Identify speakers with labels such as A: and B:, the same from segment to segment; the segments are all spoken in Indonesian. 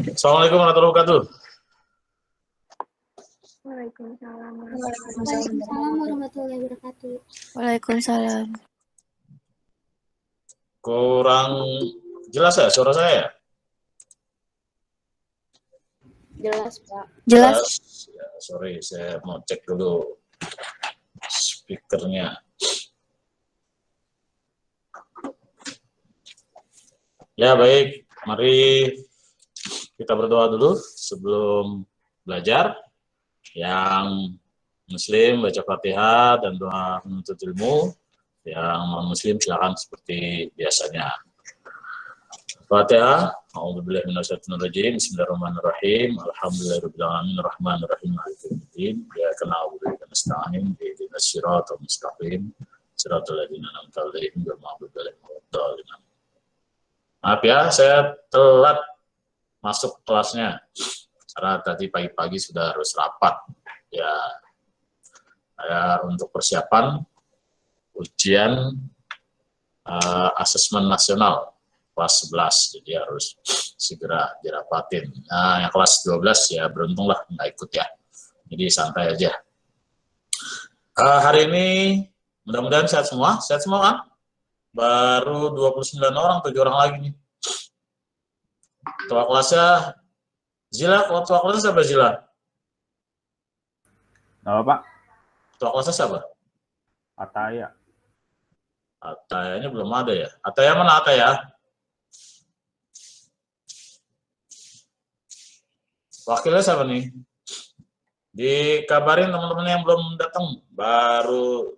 A: Assalamualaikum warahmatullahi wabarakatuh.
B: Waalaikumsalam.
C: Waalaikumsalam warahmatullahi wabarakatuh.
D: Waalaikumsalam.
A: Kurang jelas ya suara saya ya?
B: Jelas, Pak.
D: Jelas.
A: Ya, sorry, saya mau cek dulu speakernya. Ya, baik. Mari kita berdoa dulu sebelum belajar. Yang Muslim baca Fatihah dan doa menuntut ilmu. Yang non-Muslim silakan seperti biasanya. Fatihah. A'udzubillahi minasyaitonir rajim. Bismillahirrahmanirrahim. Alhamdulillahirabbil alamin arrahmanirrahim maliki yaumiddin. Iyyaka na'budu wa iyyaka nasta'in. Ihdinas siratal mustaqim. Siratal ladzina an'amta 'alaihim ghairil maghdubi 'alaihim waladdallin. Maaf ya, saya telat masuk kelasnya. Karena tadi pagi-pagi sudah harus rapat. Ya, saya untuk persiapan ujian asesmen nasional kelas 11, jadi harus segera dirapatin. Nah, yang kelas 12 ya beruntunglah nggak ikut ya. Jadi santai aja. Hari ini mudah-mudahan sehat semua kan? Baru 29 orang, 7 orang lagi nih. Ketua kelasnya Zila, ketua kelasnya siapa Zila?
E: Apa Pak?
A: Ketua kelasnya siapa?
E: Ataya.
A: Atayanya belum ada ya. Ataya mana Ataya? Wakilnya siapa nih? Dikabarin teman-teman yang belum datang. Baru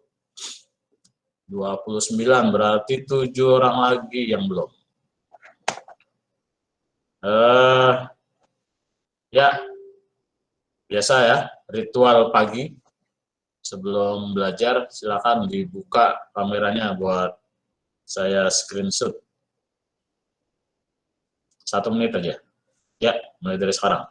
A: 29, berarti 7 orang lagi yang belum. Ya, biasa ya, ritual pagi sebelum belajar, silakan dibuka kameranya buat saya screenshot. 1 menit aja. Ya, mulai dari sekarang.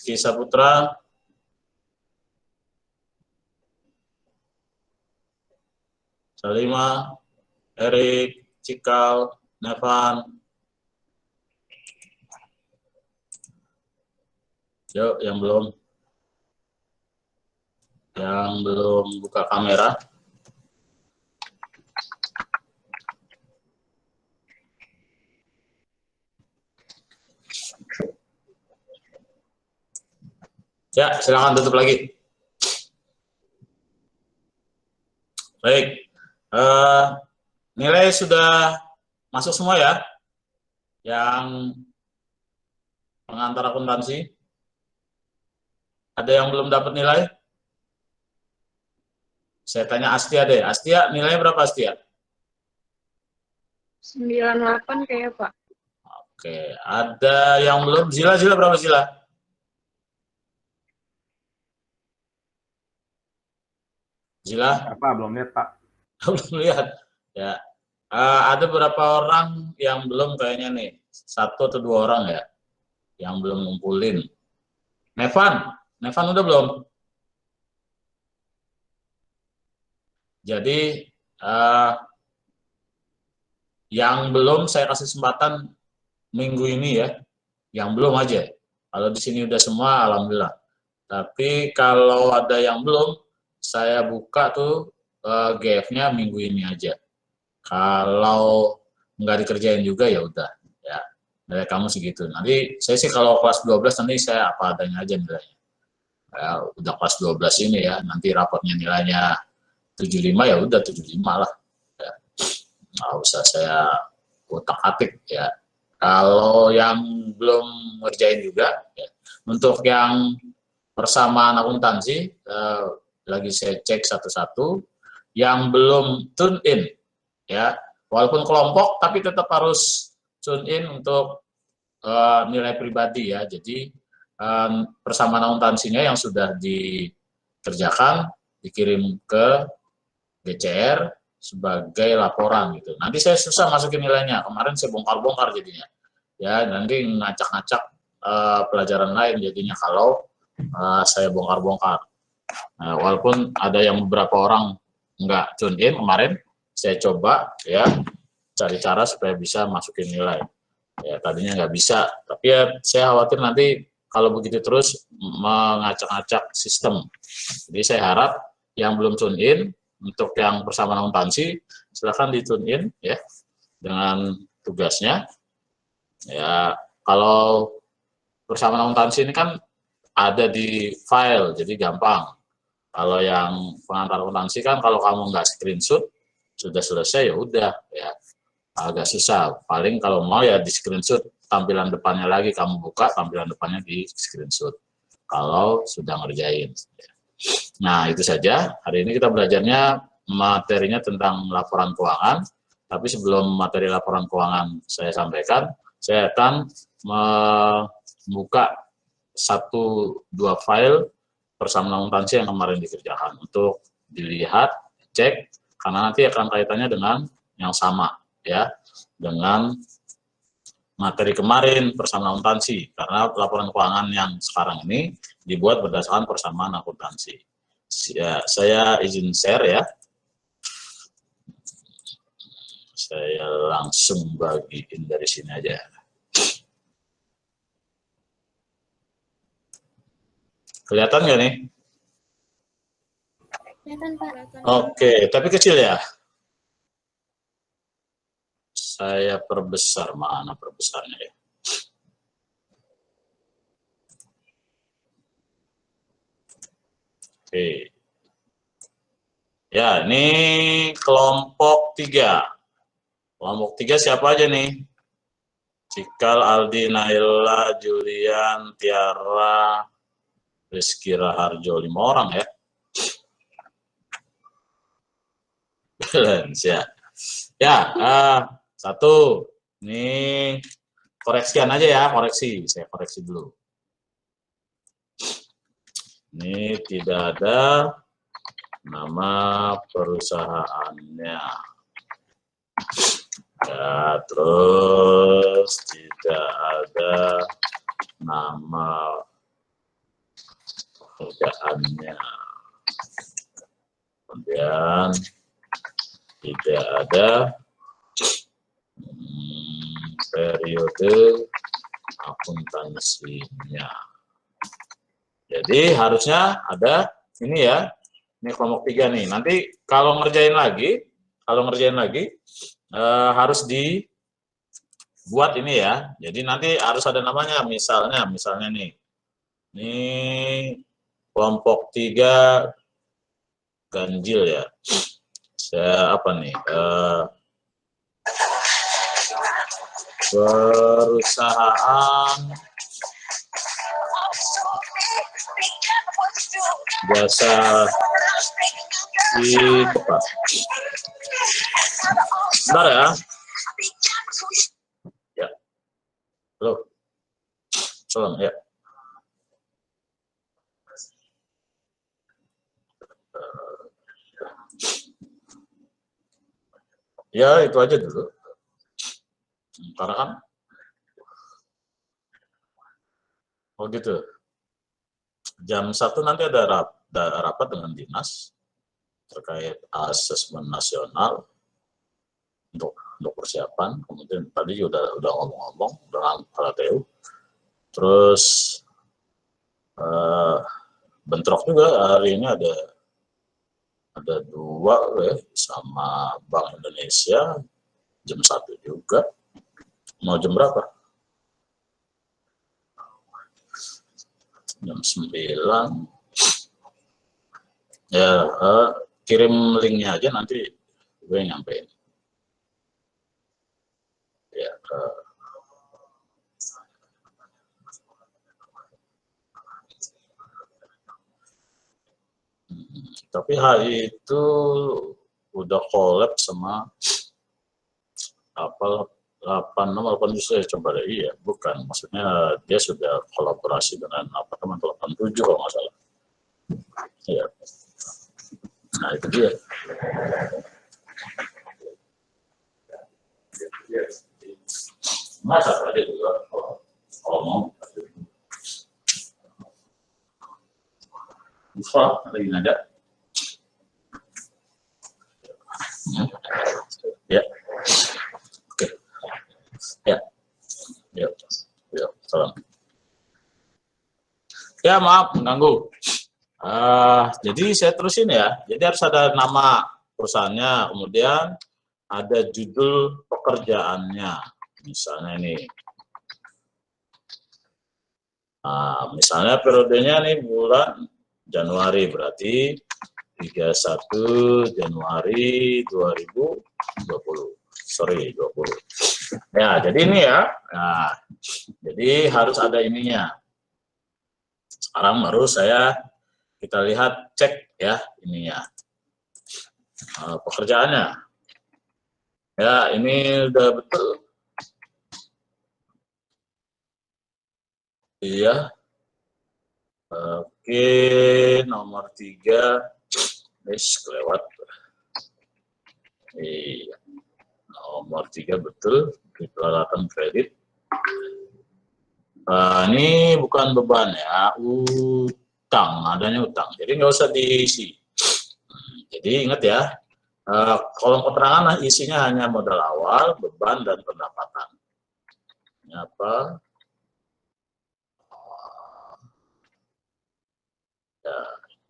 A: Rizky Saputra, Salima, Erik, Cikal, Nevan. Yuk, yang belum buka kamera. Ya, silakan tutup lagi. Baik, nilai sudah masuk semua ya, yang pengantar akuntansi. Ada yang belum dapat nilai? Saya tanya Astia deh. Astia, nilainya berapa Astia?
B: 98 kayak Pak.
A: Oke, ada yang belum? Zila berapa Zila? Zila?
E: Apa? Belum lihat Pak.
A: Belum lihat. Ya. Ada beberapa orang yang belum kayaknya nih. 1 atau 2 orang ya. Yang belum ngumpulin. Nevan udah belum? Jadi yang belum saya kasih kesempatan minggu ini ya. Yang belum aja. Kalau di sini udah semua, alhamdulillah. Tapi kalau ada yang belum, saya buka tuh GF-nya minggu ini aja. Kalau nggak dikerjain juga ya udah. Ya, nilai kamu segitu. Nanti saya sih kalau kelas 12 nanti saya apa adanya aja nilainya. Ya, udah kelas 12 ini ya, nanti rapotnya nilainya 75 ya udah 75 lah. Ya, nggak usah saya utak-atik ya. Kalau yang belum ngerjain juga, ya. Untuk yang persamaan akuntansi, lagi saya cek satu-satu, yang belum tune in, ya, walaupun kelompok tapi tetap harus tune in untuk nilai pribadi ya. Jadi persamaan akuntansinya yang sudah dikerjakan dikirim ke GCR sebagai laporan gitu. Nanti saya susah masukin nilainya. Kemarin saya bongkar-bongkar jadinya. Ya, nanti ngacak-ngacak pelajaran lain jadinya kalau saya bongkar-bongkar. Nah, walaupun ada yang beberapa orang nggak tune in kemarin, saya coba ya cari cara supaya bisa masukin nilai. Ya tadinya nggak bisa, tapi ya saya khawatir nanti kalau begitu terus mengacak-acak sistem. Jadi saya harap yang belum tune in untuk yang persamaan akuntansi silahkan di tune in ya dengan tugasnya. Ya kalau persamaan akuntansi ini kan ada di file, jadi gampang. Kalau yang pengantar akuntansi kan kalau kamu nggak screenshot sudah selesai ya udah ya agak susah. Paling kalau mau ya di screenshot tampilan depannya lagi, kamu buka tampilan depannya di screenshot kalau sudah ngerjain. Nah itu saja, hari ini kita belajarnya materinya tentang laporan keuangan, tapi sebelum materi laporan keuangan saya sampaikan, saya akan membuka 1-2 file persamaan akuntansi yang kemarin dikerjakan untuk dilihat, cek, karena nanti akan kaitannya dengan yang sama ya, dengan materi kemarin persamaan akuntansi, karena laporan keuangan yang sekarang ini dibuat berdasarkan persamaan akuntansi. Ya, saya izin share ya. Saya langsung bagiin dari sini aja. Kelihatan nggak nih?
C: Kelihatan, Pak.
A: Oke, tapi kecil ya. Saya perbesar, mana perbesarnya ya? Oke. Ya, ini kelompok 3. Kelompok 3 siapa aja nih? Cikal, Aldi, Naila, Julian, Tiara, Rizky Raharjo, 5 orang ya. Balance ya. Ya, 1. Ini koreksian aja ya, koreksi. Saya koreksi dulu. Ini tidak ada nama perusahaannya. Ya, terus tidak ada nama pekerjaannya. Kemudian tidak ada periode akuntansinya. Jadi harusnya ada ini ya, ini kelompok 3 nih. Nanti kalau ngerjain lagi harus dibuat ini ya. Jadi nanti harus ada namanya, misalnya nih, ini kelompok 3 ganjil ya. Saya apa nih? Perusahaan jasa di tempat. Bentar ya. Ya. Halo. Salam ya. Ya, itu aja dulu. Karena kan oh gitu. Jam 1 nanti ada rapat dengan dinas terkait asesmen nasional untuk persiapan. Kemudian tadi udah ngomong-ngomong dengan KTU. Terus bentrok juga hari ini ada 2 ya, sama Bank Indonesia jam 1 juga. Mau jam berapa? Jam 9. Ya, kirim linknya aja nanti gue nyampein. Ya, tapi hari itu udah collab sama apa 86, 87 saya coba deh. Iya, bukan. Maksudnya dia sudah kolaborasi dengan apartemen 87 kalau nggak salah. Iya. Nah, itu dia. Masa aja juga kalau mau. Bisa, lagi ada. Ya. Oke. Ya. Ya. Ya. Salam. Ya, maaf mengganggu. Jadi saya terusin ya. Jadi harus ada nama perusahaannya, kemudian ada judul pekerjaannya. Misalnya ini. Misalnya periodenya nih bulan Januari, berarti 31 Januari 2020. Sorry, 20. Ya, jadi ini ya. Nah, jadi harus ada ininya. Sekarang baru kita lihat cek ya ininya. Pekerjaannya. Ya, ini udah betul. Iya. Oke, nomor 3. Kelewat. Iya. Nomor 3 betul, peralatan kredit. Ini bukan beban ya, utang, adanya utang. Jadi nggak usah diisi. Jadi ingat ya, kolom keterangan isinya hanya modal awal, beban, dan pendapatan. Ini apa? Ya,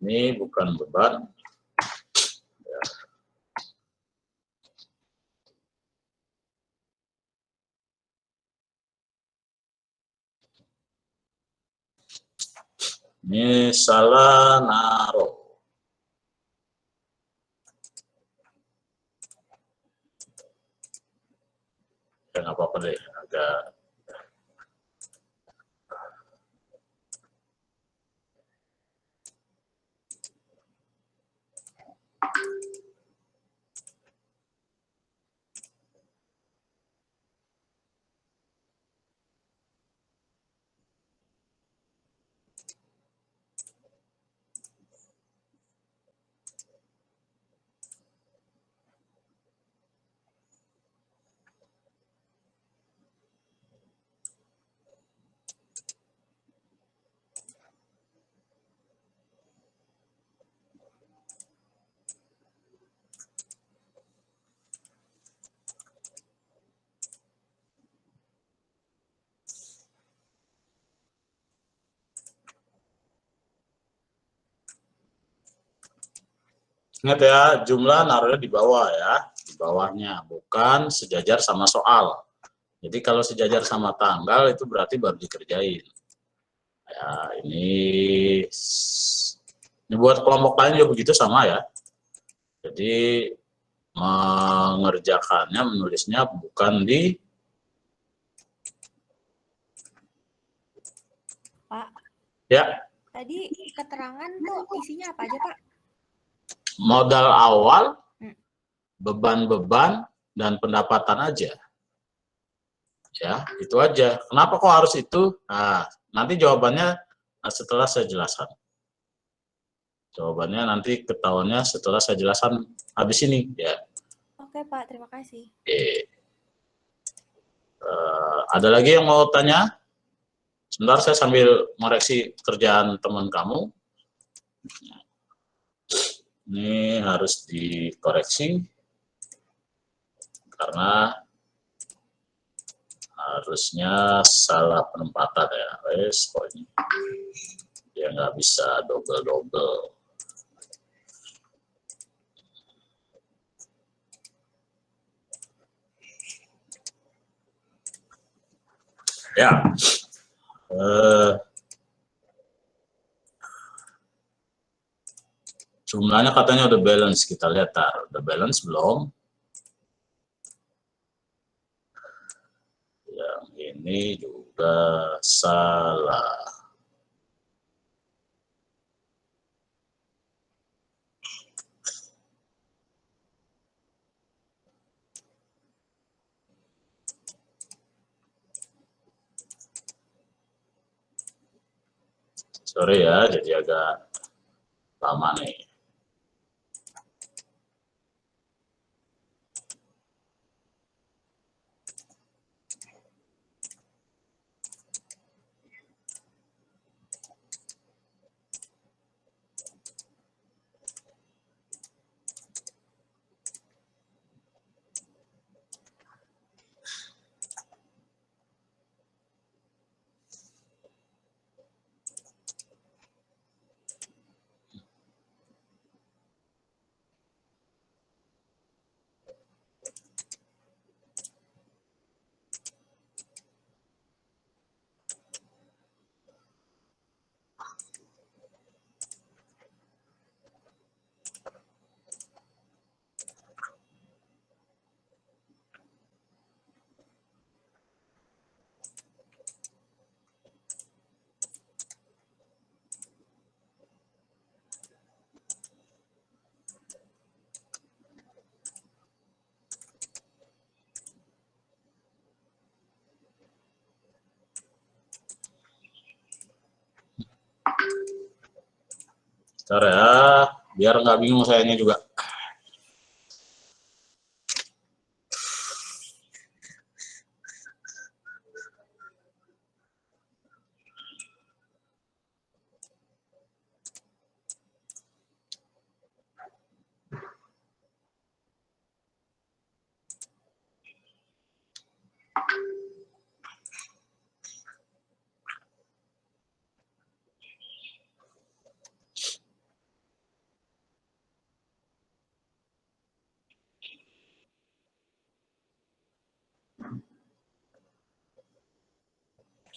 A: ini bukan beban. Ya. Ini salah naruh. Ya nggak apa-apa deh, agak. Ingat ya, jumlah naruhnya di bawah ya, di bawahnya, bukan sejajar sama soal. Jadi kalau sejajar sama tanggal itu berarti baru dikerjain. Ya, ini buat kelompok lain juga begitu sama ya. Jadi mengerjakannya, menulisnya bukan di
D: Pak.
A: Ya.
D: Tadi keterangan tuh isinya apa aja, Pak?
A: Modal awal, beban-beban, dan pendapatan aja. Ya, itu aja. Kenapa kok harus itu? Nah, nanti jawabannya setelah saya jelaskan. Jawabannya nanti ketahuannya setelah saya jelaskan habis ini. Ya.
D: Oke, Pak. Terima kasih.
A: Ada lagi yang mau tanya? Sebentar saya sambil ngoreksi kerjaan teman kamu. Ini harus dikoreksi karena harusnya salah penempatan ya. Pokoknya dia nggak bisa double-double. Ya. Jumlahnya katanya udah balance, kita lihat udah balance belum? Yang ini juga salah. Sorry ya, jadi agak lama nih. Bentar ya, biar nggak bingung sayanya juga.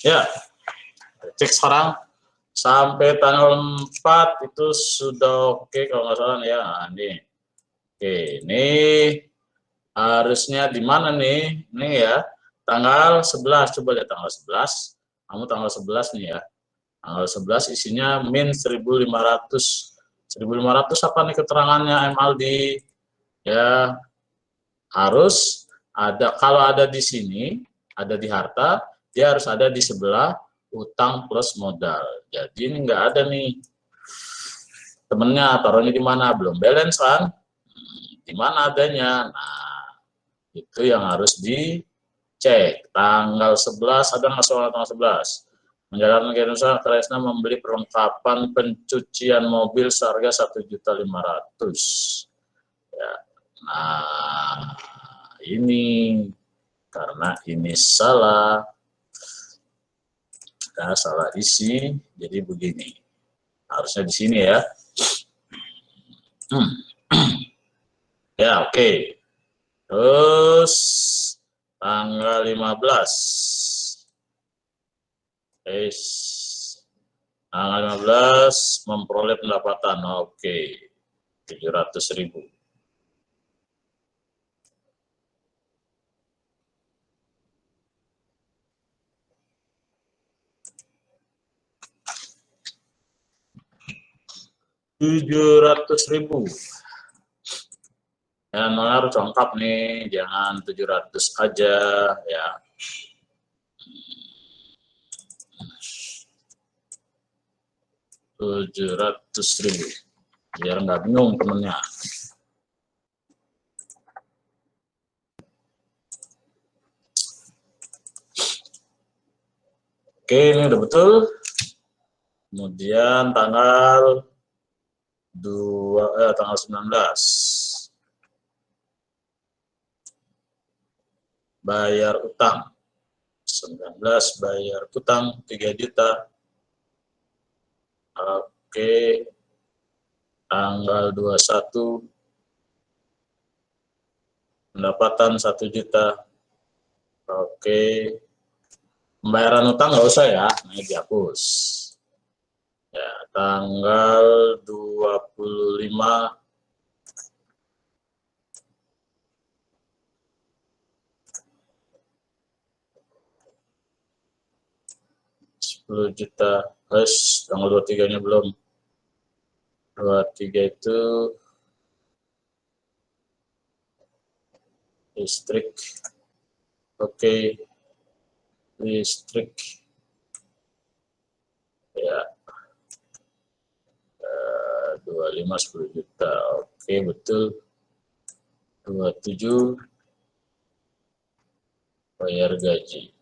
A: Ya, cek sekarang sampai tanggal 4 itu sudah oke kalau nggak salah ya. Nah, ini. Oke, ini harusnya di mana nih? Ini ya, tanggal 11. Coba lihat tanggal 11. Kamu tanggal 11 nih ya. Tanggal 11 isinya min 1.500. 1.500 apa nih keterangannya Aldi? Ya, harus ada, kalau ada di sini, ada di harta, dia harus ada di sebelah utang plus modal. Jadi ini nggak ada nih. Temennya taruhnya di mana? Belum balance kan? Di mana adanya? Nah, itu yang harus dicek. Tanggal 11 ada nggak soal tanggal 11? Menjalankan kegiatan usaha, Kresna membeli perlengkapan pencucian mobil seharga 1.500.000. Ya. Nah, ini karena ini salah, nah, salah isi, jadi begini. Harusnya di sini ya. Ya, oke. Terus tanggal 15. Tanggal 15 memperoleh pendapatan. Oke. 700.000. Rp700.000. Ya, harus lengkap nih, jangan 700 aja ya. Rp700.000 biar nggak bingung temennya. Oke, ini udah betul. Kemudian tanggal 19. Bayar utang. 19 bayar utang 3 juta. Oke. Tanggal 21 pendapatan 1 juta. Oke. Pembayaran utang nggak usah ya, ini dihapus. Ya, tanggal 25 10 juta. Tanggal 23-nya belum. 23 itu listrik. Oke. Listrik. Ya. 25 10 juta. Oke, betul. 27 bayar gaji.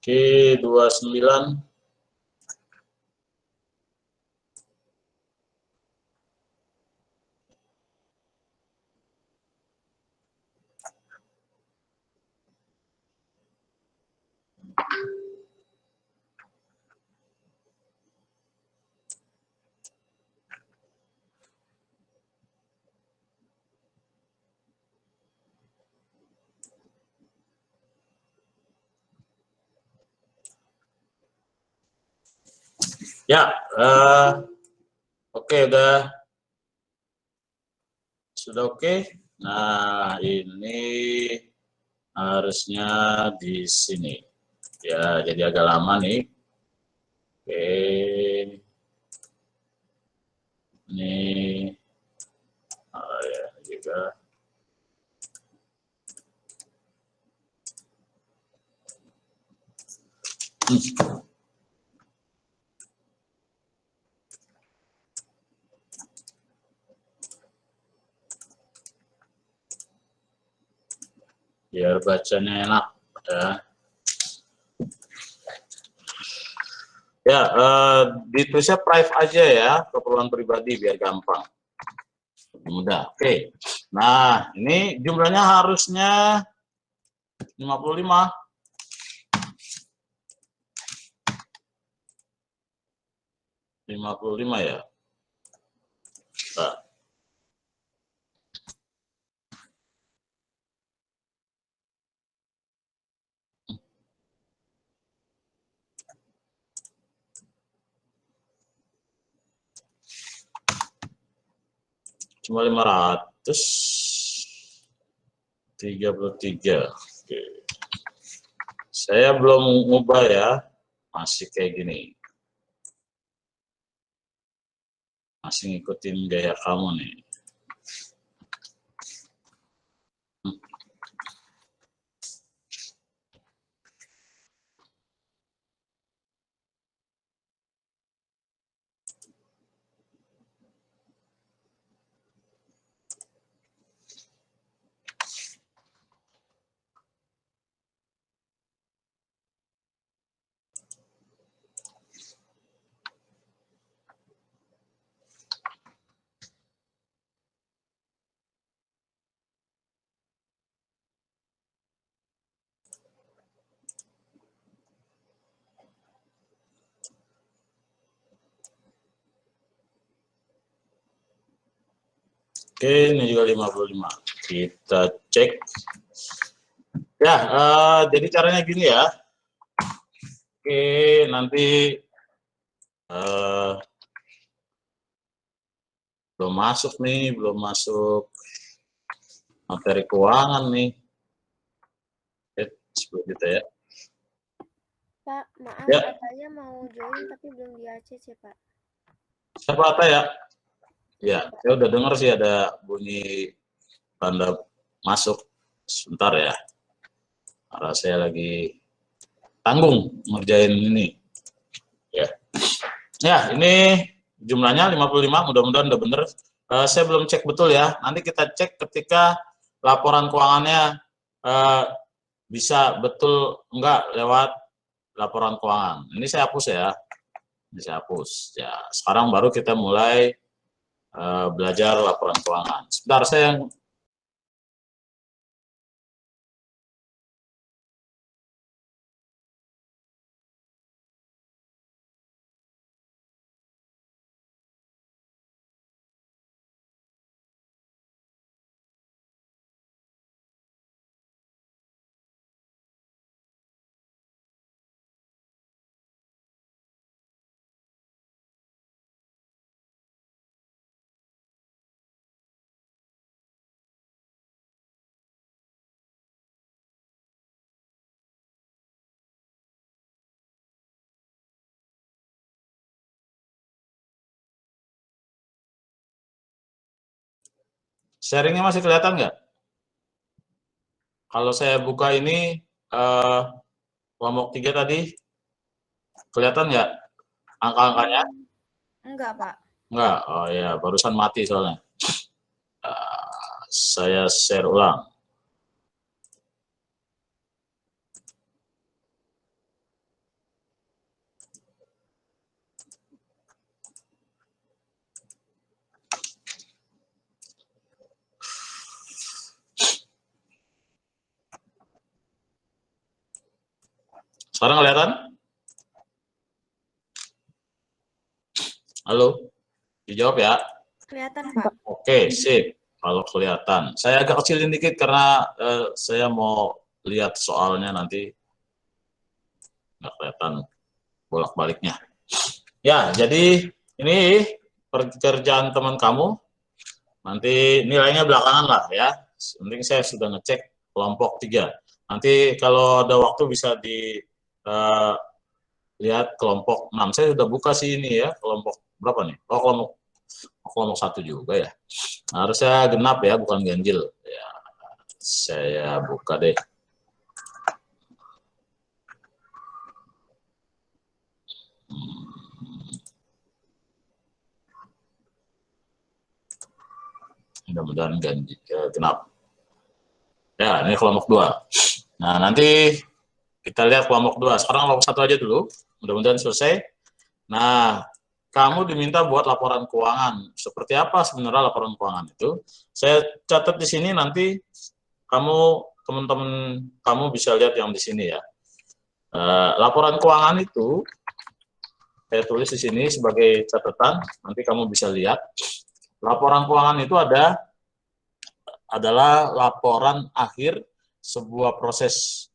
A: Oke, 29 ya, oke, sudah oke. Nah, ini harusnya di sini. Ya, jadi agak lama nih. Oke. Ini ya juga. Biar bacanya enak ya. Ya, ditulisnya private aja ya, keperluan pribadi biar gampang. Lebih mudah. Oke. Nah, ini jumlahnya harusnya 55. 55 ya. Nah. Cuma 533. Oke. Saya belum ngubah ya, masih kayak gini. Masih ngikutin gaya kamu nih. Oke, ini juga 55. Kita cek. Ya, jadi caranya gini ya. Oke, nanti belum masuk nih, belum masuk materi keuangan nih. 10 juta ya.
C: Pak, maaf,
A: Ya.
C: Ataya mau join tapi belum di ACC, Pak.
A: Siapa Ata ya? Ya, saya udah dengar sih ada bunyi tanda masuk. Sebentar ya. Karena saya lagi tanggung ngerjain ini. Ya. Ya, ini jumlahnya 55, mudah-mudahan udah bener. Saya belum cek betul ya. Nanti kita cek ketika laporan keuangannya bisa betul enggak lewat laporan keuangan. Ini saya hapus ya. Ini saya hapus. Ya, sekarang baru kita mulai belajar laporan keuangan. Sebentar, saya sharingnya masih kelihatan nggak? Kalau saya buka ini kelompok 3 tadi, kelihatan nggak angka-angkanya?
D: Enggak, Pak.
A: Enggak, oh ya, barusan mati soalnya. Saya share ulang. Sekarang kelihatan? Halo? Dijawab ya.
D: Kelihatan, Pak.
A: Oke, sip. Kalau kelihatan. Saya agak kecilin dikit karena saya mau lihat soalnya nanti. Nggak kelihatan bolak-baliknya. Ya, jadi ini pekerjaan teman kamu. Nanti nilainya belakangan lah ya. Penting saya sudah ngecek kelompok 3. Nanti kalau ada waktu bisa lihat kelompok 6. Saya sudah buka sih ini ya, kelompok berapa nih? Oh, kelompok 1 juga ya. Harusnya genap ya, bukan ganjil. Ya, saya buka deh. Mudah-mudahan genap. Ya, ini kelompok 2. Nah, nanti kita lihat kelompok 2. Sekarang kelompok 1 aja dulu. Mudah-mudahan selesai. Nah, kamu diminta buat laporan keuangan. Seperti apa sebenarnya laporan keuangan itu? Saya catat di sini, nanti teman-teman kamu bisa lihat yang di sini ya. Laporan keuangan itu saya tulis di sini sebagai catatan. Nanti kamu bisa lihat. Laporan keuangan itu adalah laporan akhir sebuah proses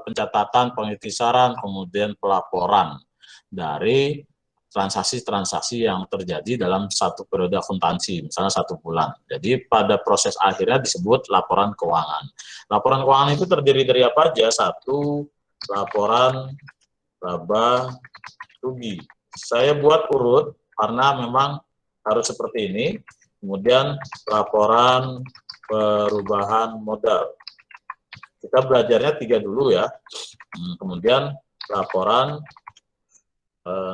A: pencatatan, pengikhtisaran, kemudian pelaporan dari transaksi-transaksi yang terjadi dalam satu periode akuntansi, misalnya 1 bulan. Jadi pada proses akhirnya disebut laporan keuangan. Laporan keuangan itu terdiri dari apa aja? 1, laporan laba rugi. Saya buat urut karena memang harus seperti ini. Kemudian laporan perubahan modal. Kita belajarnya 3 dulu ya. Kemudian laporan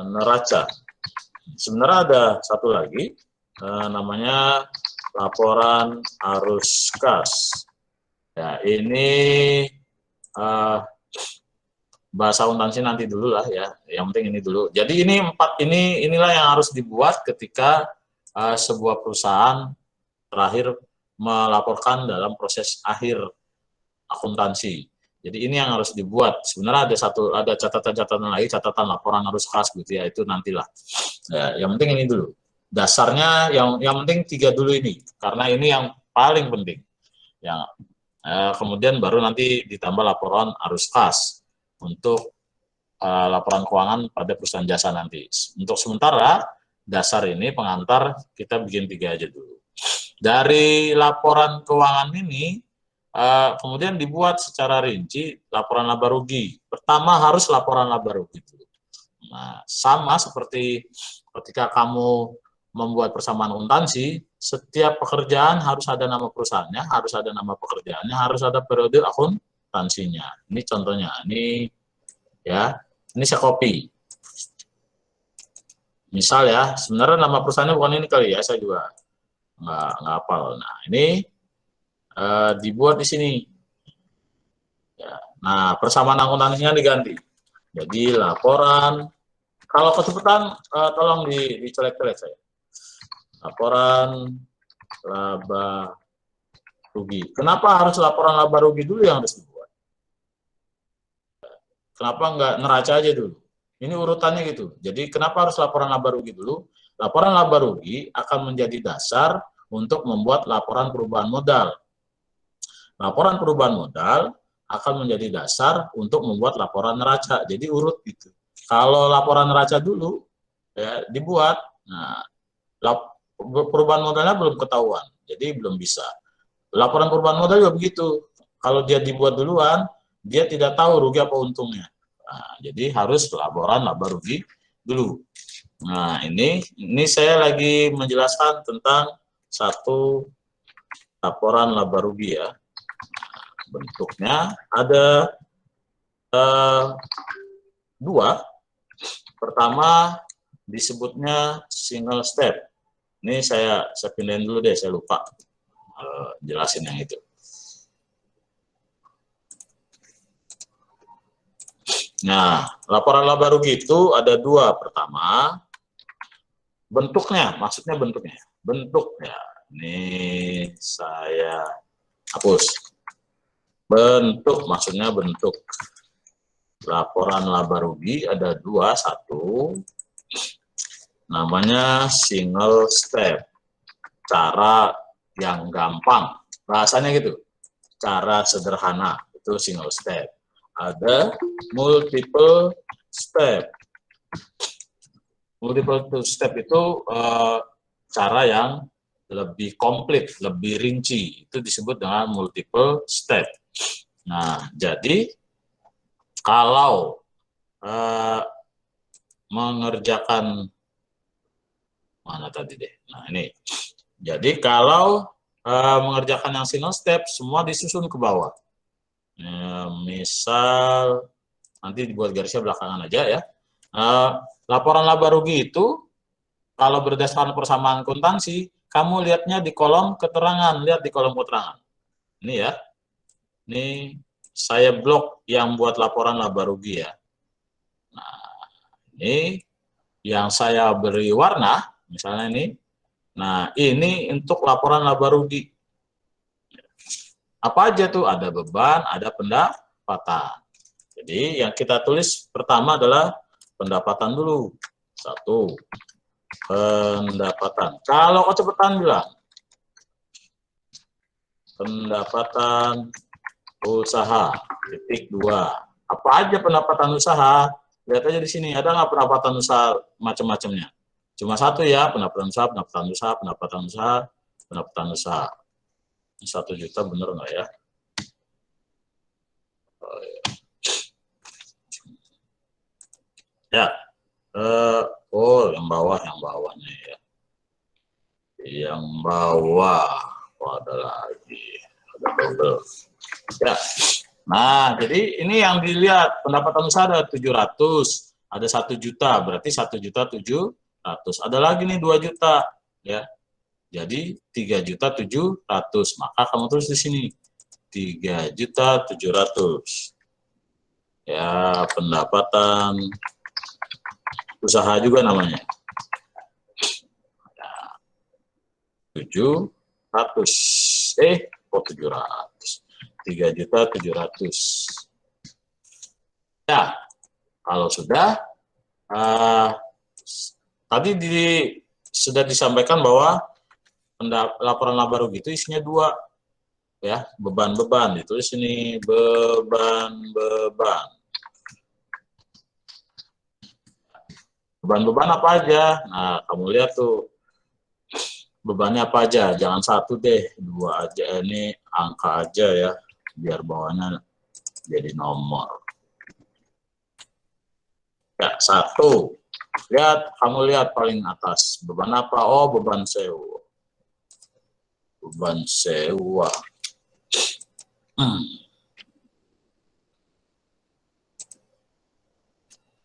A: neraca. Sebenarnya ada satu lagi, namanya laporan arus kas. Ya, ini bahasa akuntansi nanti dulu lah ya. Yang penting ini dulu. Jadi inilah yang harus dibuat ketika sebuah perusahaan terakhir melaporkan dalam proses akhir akuntansi. Jadi ini yang harus dibuat. Sebenarnya ada catatan-catatan lagi, catatan laporan arus kas gitu ya, itu nantilah. Ya, yang penting ini dulu. Dasarnya yang penting 3 dulu ini, karena ini yang paling penting. Yang kemudian baru nanti ditambah laporan arus kas untuk laporan keuangan pada perusahaan jasa nanti. Untuk sementara dasar ini pengantar kita bikin 3 aja dulu. Dari laporan keuangan ini kemudian dibuat secara rinci laporan laba rugi. Pertama harus laporan laba rugi dulu. Nah, sama seperti ketika kamu membuat persamaan akuntansi, setiap pekerjaan harus ada nama perusahaannya, harus ada nama pekerjaannya, harus ada periode akuntansinya. Ini contohnya, ini ya, ini saya copy. Misal ya, sebenarnya nama perusahaannya bukan ini kali ya, saya juga nggak hafal. Nah, ini dibuat di sini. Ya. Nah, persamaan akuntansinya diganti. Jadi laporan, kalau kesulitan tolong dicolek-colek saya. Laporan laba rugi. Kenapa harus laporan laba rugi dulu yang harus dibuat? Kenapa nggak neraca aja dulu? Ini urutannya gitu. Jadi kenapa harus laporan laba rugi dulu? Laporan laba rugi akan menjadi dasar untuk membuat laporan perubahan modal. Laporan perubahan modal akan menjadi dasar untuk membuat laporan neraca. Jadi urut gitu. Kalau laporan neraca dulu ya dibuat, nah perubahan modalnya belum ketahuan, jadi belum bisa. Laporan perubahan modal juga begitu. Kalau dia dibuat duluan, dia tidak tahu rugi apa untungnya. Nah, jadi harus laporan laba rugi dulu. Nah, ini saya lagi menjelaskan tentang satu laporan laba rugi ya. Bentuknya ada dua. Pertama disebutnya single step. Ini saya pindahin dulu deh, saya lupa jelasin yang itu. Nah, laporan laba rugi itu ada dua. Pertama, bentuknya, maksudnya bentuknya. Bentuknya, ini saya hapus. Bentuk, maksudnya bentuk. Laporan laba rugi ada dua. Satu, namanya single step. Cara yang gampang. Bahasanya gitu. Cara sederhana, itu single step. Ada multiple step. Multiple step itu cara yang lebih komplit, lebih rinci. Itu disebut dengan multiple step. Nah, jadi kalau mengerjakan mana tadi deh. Nah, ini. Jadi kalau mengerjakan yang single step, semua disusun ke bawah. Misal nanti dibuat garisnya belakangan aja ya. Laporan laba rugi itu kalau berdasarkan persamaan akuntansi, kamu lihatnya di kolom keterangan, lihat di kolom keterangan. Ini ya. Ini saya blok yang buat laporan laba rugi ya. Nah, ini yang saya beri warna, misalnya ini. Nah, ini untuk laporan laba rugi. Apa aja tuh? Ada beban, ada pendapatan. Jadi yang kita tulis pertama adalah pendapatan dulu. Satu, pendapatan. Kalau kecepatan bilang, pendapatan usaha, titik 2. Apa aja pendapatan usaha? Lihat aja di sini, ada nggak pendapatan usaha macam-macamnya? Cuma satu ya, pendapatan usaha, pendapatan usaha, pendapatan usaha, pendapatan usaha. 1 juta bener nggak ya? Ya, yang bawahnya ya. Yang bawah, ada lagi, ada double. Ya, nah jadi ini yang dilihat pendapatan usaha ada 700, ada 1 juta, berarti 1.700.000. Ada lagi nih 2 juta, ya. Jadi 3.700.000, maka kamu tulis di sini 3.700.000. Ya, pendapatan usaha juga namanya. Ya, 700. 700. 3.700.000. Ya, kalau sudah tadi sudah disampaikan bahwa laporan laba rugi itu isinya 2 ya, beban-beban. Ditulis ini beban-beban. Beban-beban apa aja? Nah, kamu lihat tuh bebannya apa aja. Jangan 1 deh, 2 aja. Ini angka aja ya, biar bawahnya jadi nomor. Ya, 1. Kamu lihat paling atas. Beban apa? Oh, beban sewa. Beban sewa.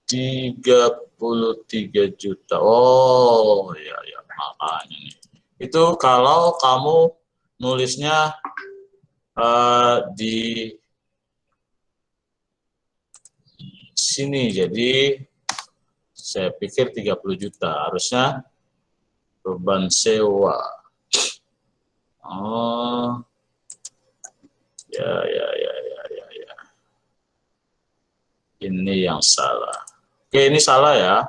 A: 33 juta. Oh, ya, makanya nih. Itu kalau kamu nulisnya di sini. Jadi saya pikir 30 juta. Harusnya beban sewa. Oh. Ya. Ini yang salah. Oke, ini salah ya.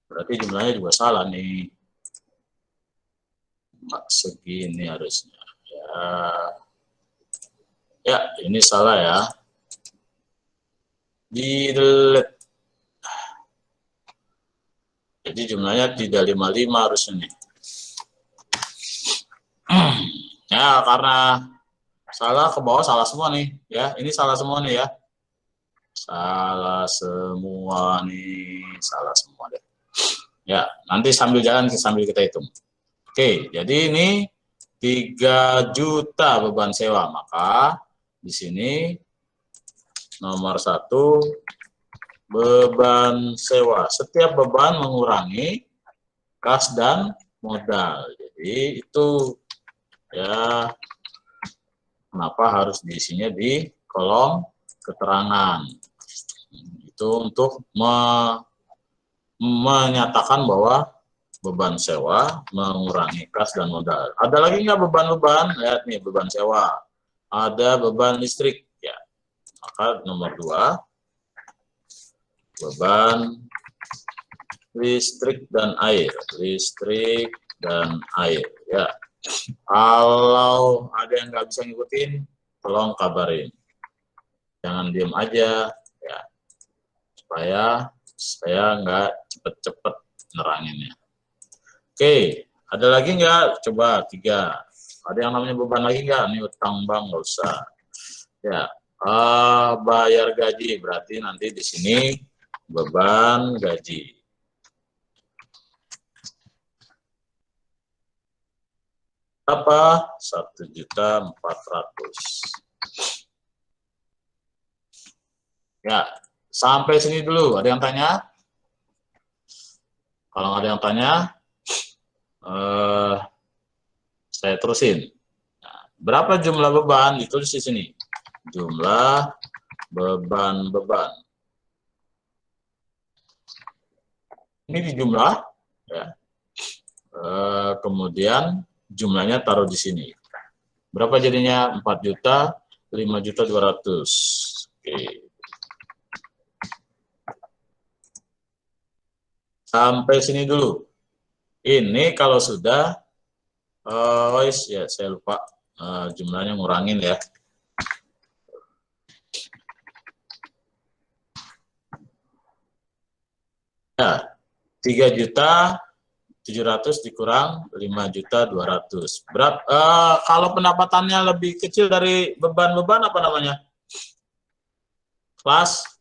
A: Berarti jumlahnya juga salah nih. Segini harusnya. Ya, ini salah ya. Di-delete. Jadi jumlahnya 355 harusnya nih. Ya, karena salah ke bawah, salah semua nih. Ya, ini salah semua nih ya. Salah semua nih, salah semua deh. Ya, nanti sambil jalan sambil kita hitung. Oke, jadi ini 3 juta beban sewa, maka di sini nomor 1 beban sewa. Setiap beban mengurangi kas dan modal. Jadi itu ya kenapa harus diisinya di kolom keterangan. Itu untuk menyatakan bahwa beban sewa mengurangi kas dan modal. Ada lagi nggak beban-beban? Lihat nih beban sewa. Ada beban listrik ya. Maka nomor 2 beban listrik dan air. Listrik dan air ya. Kalau ada yang nggak bisa ngikutin, tolong kabarin. Jangan diem aja ya. Supaya saya nggak cepet-cepet neranginnya. Oke, ada lagi nggak? Coba 3. Ada yang namanya beban lagi nggak? Ini utang bank nggak usah. Ya, bayar gaji berarti nanti di sini beban gaji. Apa? 1.400.000. Ya, sampai sini dulu. Ada yang tanya? Kalau ada yang tanya, saya terusin. Nah, berapa jumlah beban? Ditulis di sini. Jumlah beban-beban. Ini di jumlah, ya. Kemudian jumlahnya taruh di sini. Berapa jadinya? 4.005.200. Oke. Sampai sini dulu. Ini kalau sudah, ya saya lupa jumlahnya ngurangin ya. Ya, 3.700.000 dikurang 5.200.000. Kalau pendapatannya lebih kecil dari beban-beban apa namanya? Kelas?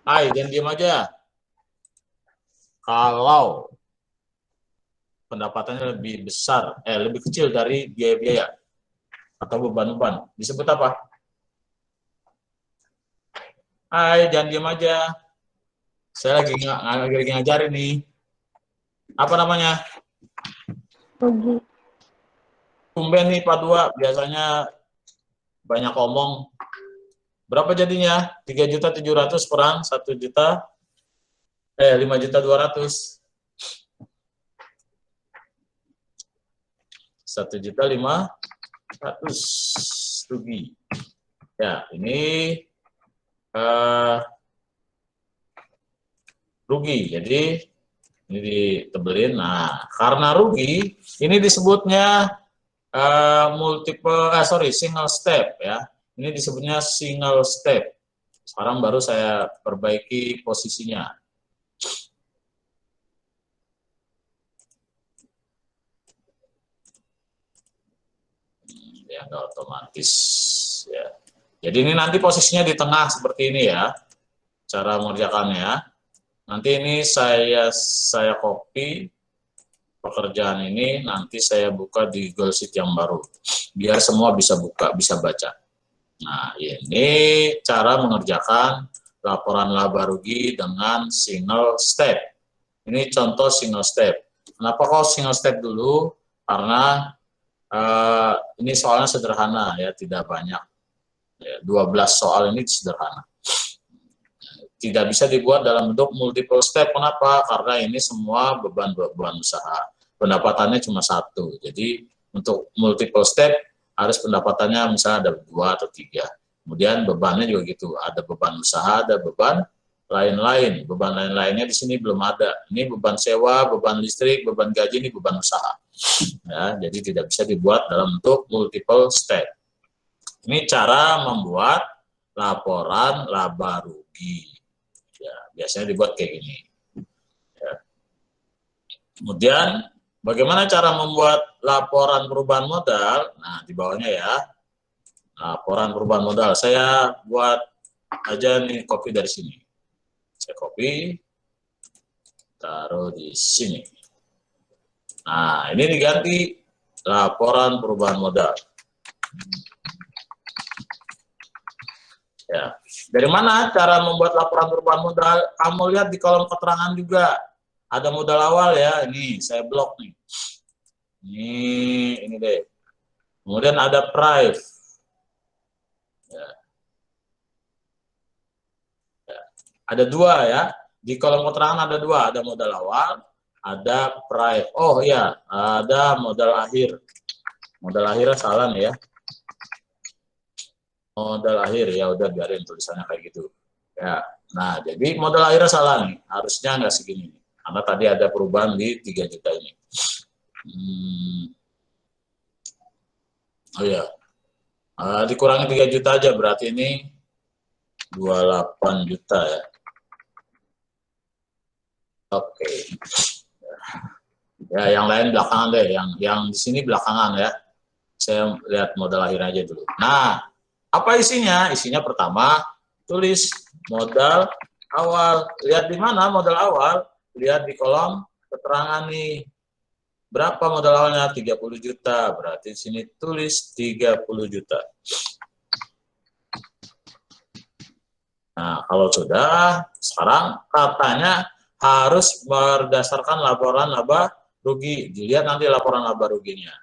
A: Hai, jangan diam aja. Kalau pendapatannya lebih besar, lebih kecil dari biaya-biaya atau beban-beban, disebut apa? Hai, jangan diam aja. Saya lagi ngajarin nih. Apa namanya?
B: Rugi.
A: Tumben nih Pak 2, biasanya banyak omong. Berapa jadinya? 3.700.000 kurang 5.200.000. 1.500.000 rugi. Ya, ini rugi. Jadi ini ditebelin. Nah, karena rugi, ini disebutnya single step ya. Ini disebutnya single step. Sekarang baru saya perbaiki posisinya. Ya, nggak otomatis ya. Jadi ini nanti posisinya di tengah seperti ini ya. Cara mengerjakannya. Nanti ini saya copy pekerjaan ini, nanti saya buka di Google Sheet yang baru. Biar semua bisa buka, bisa baca. Nah, ini cara mengerjakan laporan laba rugi dengan single step. Ini contoh single step. Kenapa kok single step dulu? Karena ini soalnya sederhana ya, tidak banyak. Ya, 12 soal ini sederhana. Tidak bisa dibuat dalam bentuk multiple step. Kenapa? Karena ini semua beban-beban usaha. Pendapatannya cuma 1. Jadi untuk multiple step harus pendapatannya misalnya ada 2 atau 3. Kemudian bebannya juga gitu. Ada beban usaha, ada beban lain-lain. Beban lain-lainnya di sini belum ada. Ini beban sewa, beban listrik, beban gaji, ini beban usaha. Ya, jadi tidak bisa dibuat dalam bentuk multiple step. Ini cara membuat laporan laba rugi. Ya, biasanya dibuat kayak gini. Ya. Kemudian Bagaimana cara membuat laporan perubahan modal? Nah, di bawahnya ya. Laporan perubahan modal. Saya buat aja nih, copy dari sini. Saya copy, taruh di sini. Nah, ini diganti laporan perubahan modal. Ya. Dari mana cara membuat laporan perubahan modal? Kamu lihat di kolom keterangan juga. Ada modal awal ya, ini saya blok nih. Ini deh. Kemudian ada price. Ya. Ya. Ada dua ya. Di kolom keterangan ada dua. Ada modal awal, ada price. Oh iya, ada modal akhir. Modal akhirnya salah nih ya. Modal akhir ya udah biarin tulisannya kayak gitu. Ya. Nah, jadi modal akhirnya salah nih. Harusnya nggak segini. Karena tadi ada perubahan di 3 juta ini. Oh ya, dikurangi 3 juta aja, berarti ini 28 juta ya. Oke. Ya, yang lain belakangan deh, yang di sini belakangan ya. Saya lihat modal akhir aja dulu. Nah, apa isinya? Isinya pertama, tulis modal awal. Lihat di mana modal awal? Lihat di kolom keterangan nih. Berapa modal awalnya? 30 juta. Berarti di sini tulis 30 juta. Nah, kalau sudah, sekarang katanya harus berdasarkan laporan laba rugi. Dilihat nanti laporan laba ruginya.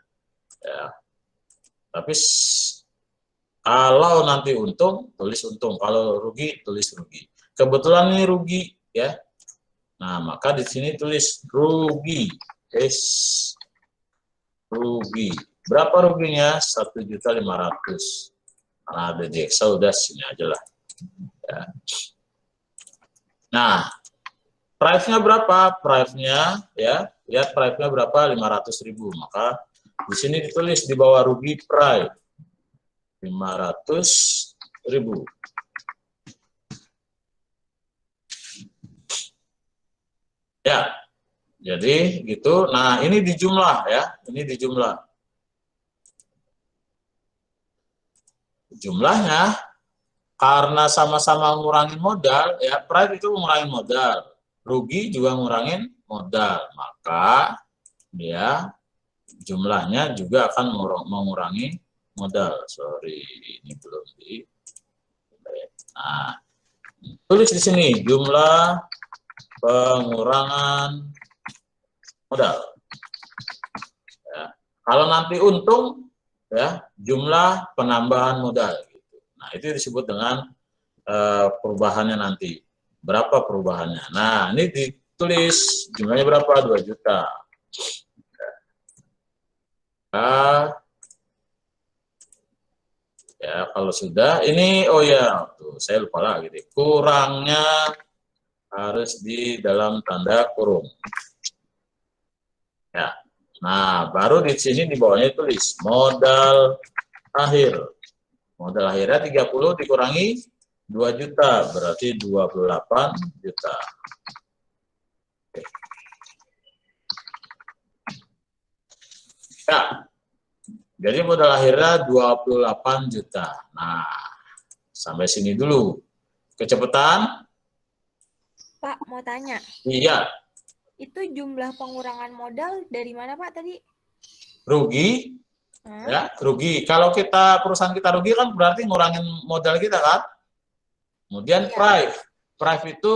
A: Ya. Tapi kalau nanti untung, tulis untung. Kalau rugi, tulis rugi. Kebetulan ini rugi, ya. Nah, maka di sini tulis rugi. Rugi. Berapa ruginya? 1.500.000. Karena ada di Excel, udah sini aja lah. Ya. Nah, price-nya berapa? Price-nya ya, lihat price-nya berapa? 500.000. Maka di sini ditulis di bawah rugi price 500.000. Ya, jadi gitu. Nah, ini dijumlah ya, ini dijumlah. Jumlahnya karena sama-sama ngurangin modal, ya price itu ngurangin modal, rugi juga ngurangin modal, maka dia jumlahnya juga akan mengurangi modal. Sorry, ini belum di. Nah, tulis di sini jumlah pengurangan modal. Ya. Kalau nanti untung, ya jumlah penambahan modal. Gitu. Nah, itu disebut dengan perubahannya nanti. Berapa perubahannya? Nah, ini ditulis jumlahnya berapa? 2 juta. Ya, kalau sudah, ini, oh ya, tuh, saya lupa lagi deh. Kurangnya harus di dalam tanda kurung. Ya. Nah, baru di sini di bawahnya tulis modal akhir. Modal akhirnya 30 dikurangi 2 juta, berarti 28 juta. Oke. Ya. Jadi modal akhirnya 28 juta. Nah, sampai sini dulu. Kecepatan?
D: Pak, mau tanya.
A: Iya.
D: Itu jumlah pengurangan modal dari mana, Pak, tadi?
A: Rugi. Ya, rugi. Kalau perusahaan kita rugi kan berarti ngurangin modal kita kan. Kemudian price. Price itu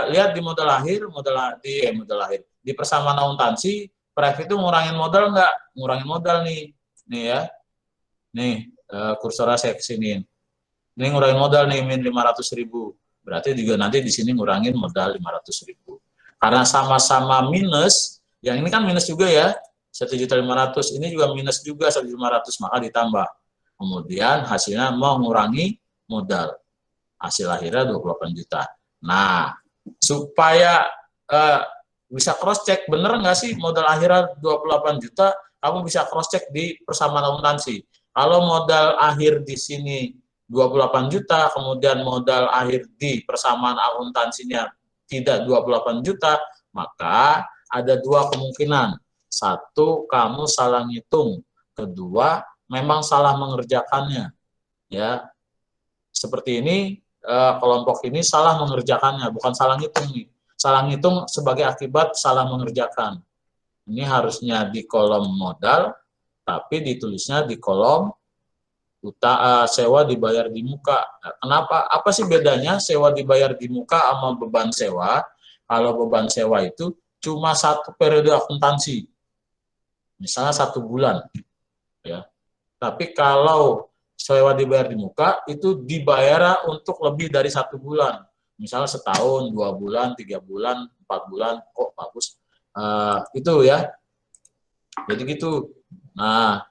A: lihat di modal akhir, modal akhir. Di persamaan akuntansi, price itu ngurangin modal enggak? Ngurangin modal nih. Nih ya. Nih, kursornya saya kesini. Ini ngurangin modal nih min 500.000. Berarti juga nanti di sini ngurangin modal 500.000. Karena sama-sama minus, yang ini kan minus juga ya, 1.500.000, ini juga minus juga 1.500, maka ditambah. Kemudian hasilnya mengurangi modal. Hasil akhirnya 28 juta. Nah, supaya bisa cross check bener nggak sih modal akhirnya 28 juta, kamu bisa cross check di persamaan akuntansi. Kalau modal akhir di sini 28 juta, kemudian modal akhir di persamaan akuntansinya tidak 28 juta, maka ada dua kemungkinan. satu, kamu salah ngitung. Kedua, memang salah mengerjakannya. Ya, seperti ini, kelompok ini salah mengerjakannya, bukan salah ngitung nih. Salah ngitung sebagai akibat salah mengerjakan. Ini harusnya di kolom modal, tapi ditulisnya di kolom sewa dibayar di muka. Nah, kenapa? Apa sih bedanya sewa dibayar di muka sama beban sewa? Kalau beban sewa itu cuma satu periode akuntansi, misalnya 1 bulan, ya. Tapi kalau sewa dibayar di muka itu dibayar untuk lebih dari 1 bulan, misalnya setahun, 2 bulan, 3 bulan, 4 bulan. Kok bagus? Itu ya. Jadi gitu. Nah,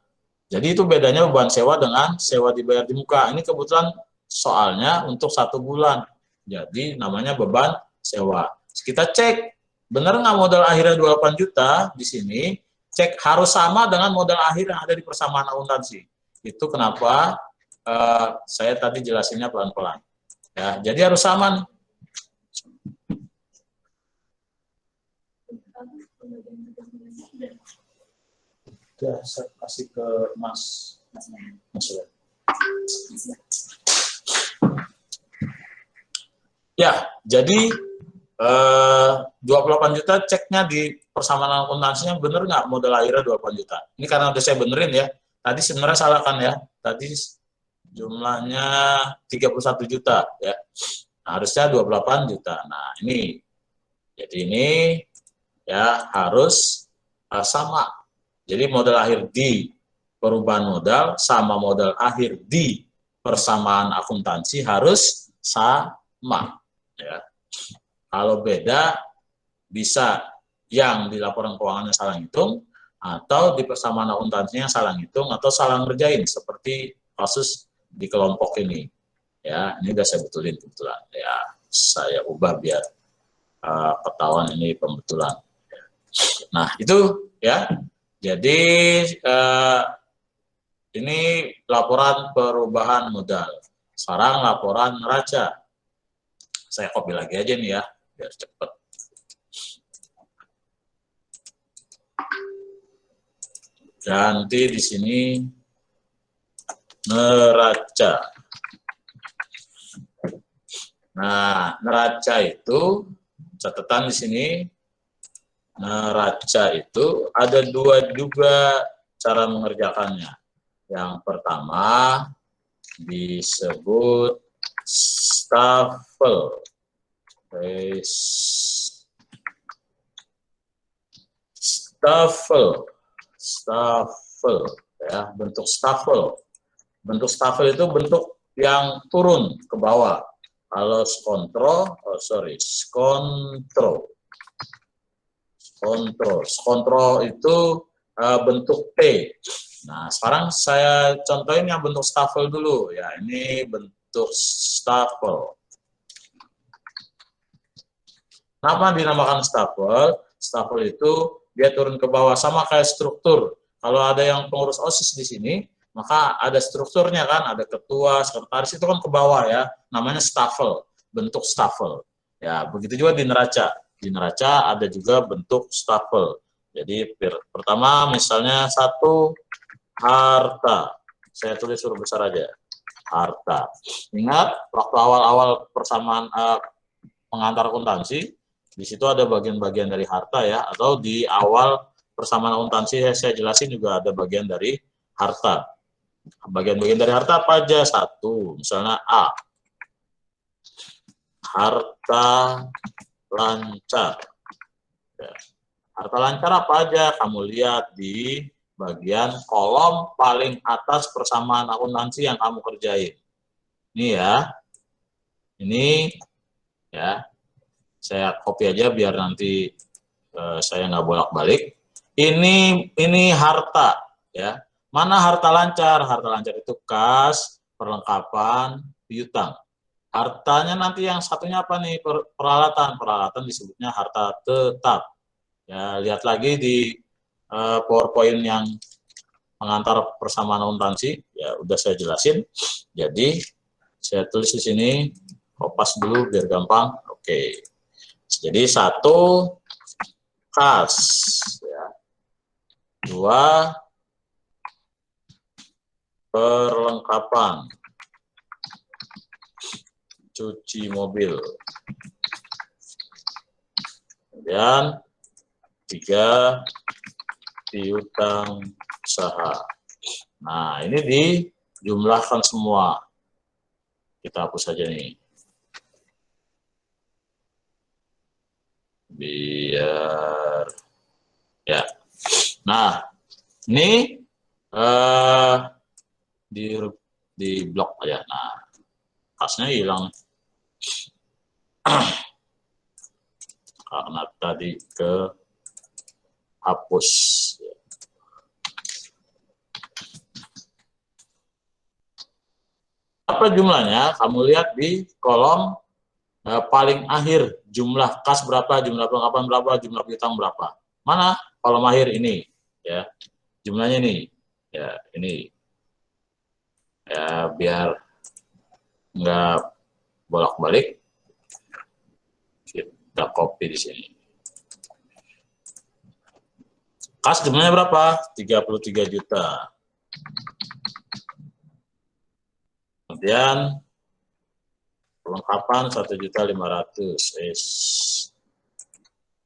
A: jadi itu bedanya beban sewa dengan sewa dibayar di muka. Ini kebetulan soalnya untuk 1 bulan. Jadi namanya beban sewa. Kita cek, benar nggak modal akhirnya 28 juta di sini, cek harus sama dengan modal akhir yang ada di persamaan akuntansi. Itu kenapa saya tadi jelasinnya pelan-pelan. Ya, jadi harus sama nih. Udah, saya kasih ke Mas. Ya, jadi 28 juta ceknya di persamaan akuntansinya bener nggak modal akhirnya 28 juta. Ini karena udah saya benerin ya. Tadi sebenarnya salah kan ya. Tadi jumlahnya 31 juta ya. Nah, harusnya 28 juta. Nah, ini. Jadi ini ya harus sama. Jadi modal akhir di perubahan modal sama modal akhir di persamaan akuntansi harus sama ya. Kalau beda bisa yang di laporan keuangannya salah ngitung atau di persamaan akuntansinya salah ngitung atau salah ngerjain seperti kasus di kelompok ini. Ya, ini udah saya betulin kebetulan. Ya, saya ubah biar ketahuan ini pembetulan. Nah, itu ya. Jadi ini laporan perubahan modal. Sekarang laporan neraca. Saya copy lagi aja nih ya, biar cepat. Ganti di sini neraca. Nah, neraca itu catatan di sini. Neraca itu ada 2 juga cara mengerjakannya. Yang pertama disebut stafel. Stafel ya, bentuk stafel. Bentuk stafel itu bentuk yang turun ke bawah. Kalau skontro itu bentuk T. Nah, sekarang saya contohin yang bentuk stafel dulu ya. Ini bentuk stafel. Kenapa dinamakan stafel? Stafel itu dia turun ke bawah sama kayak struktur. Kalau ada yang pengurus OSIS di sini, maka ada strukturnya kan, ada ketua, sekretaris, itu kan ke bawah ya. Namanya stafel, bentuk stafel. Ya, begitu juga di neraca. Di neraca ada juga bentuk stafel. Jadi pertama misalnya 1 harta. Saya tulis huruf besar aja. Harta. Ingat waktu awal-awal persamaan pengantar akuntansi, di situ ada bagian-bagian dari harta ya, atau di awal persamaan akuntansi saya jelasin juga ada bagian dari harta. Bagian-bagian dari harta apa aja? 1, misalnya A. Harta lancar. Ya. Harta lancar apa aja? Kamu lihat di bagian kolom paling atas persamaan akuntansi yang kamu kerjain. Ini ya. Ini ya. Saya copy aja biar nanti saya nggak bolak-balik. Ini harta ya. Mana harta lancar? Harta lancar itu kas, perlengkapan, piutang. Hartanya nanti yang satunya apa nih? Peralatan. Peralatan disebutnya harta tetap. Ya, lihat lagi di PowerPoint yang pengantar persamaan akuntansi. Ya, udah saya jelasin. Jadi, saya tulis di sini, kopas dulu biar gampang. Oke. Jadi 1 kas. Ya. 2. Perlengkapan cuci mobil. Kemudian 3. Piutang usaha. Nah, ini dijumlahkan semua. Kita hapus saja nih. Biar ya. Nah, ini di blok aja. Nah, kasnya hilang karena tadi ke hapus. Apa jumlahnya? Kamu lihat di kolom paling akhir, jumlah kas berapa, jumlah perlengkapan berapa, jumlah piutang berapa. Mana? Kolom akhir ini, ya. Jumlahnya ini, ya ini. Ya biar nggak bolak-balik, kita copy di sini. Kas jumlahnya berapa? 33 juta. Kemudian perlengkapan 1.500.000.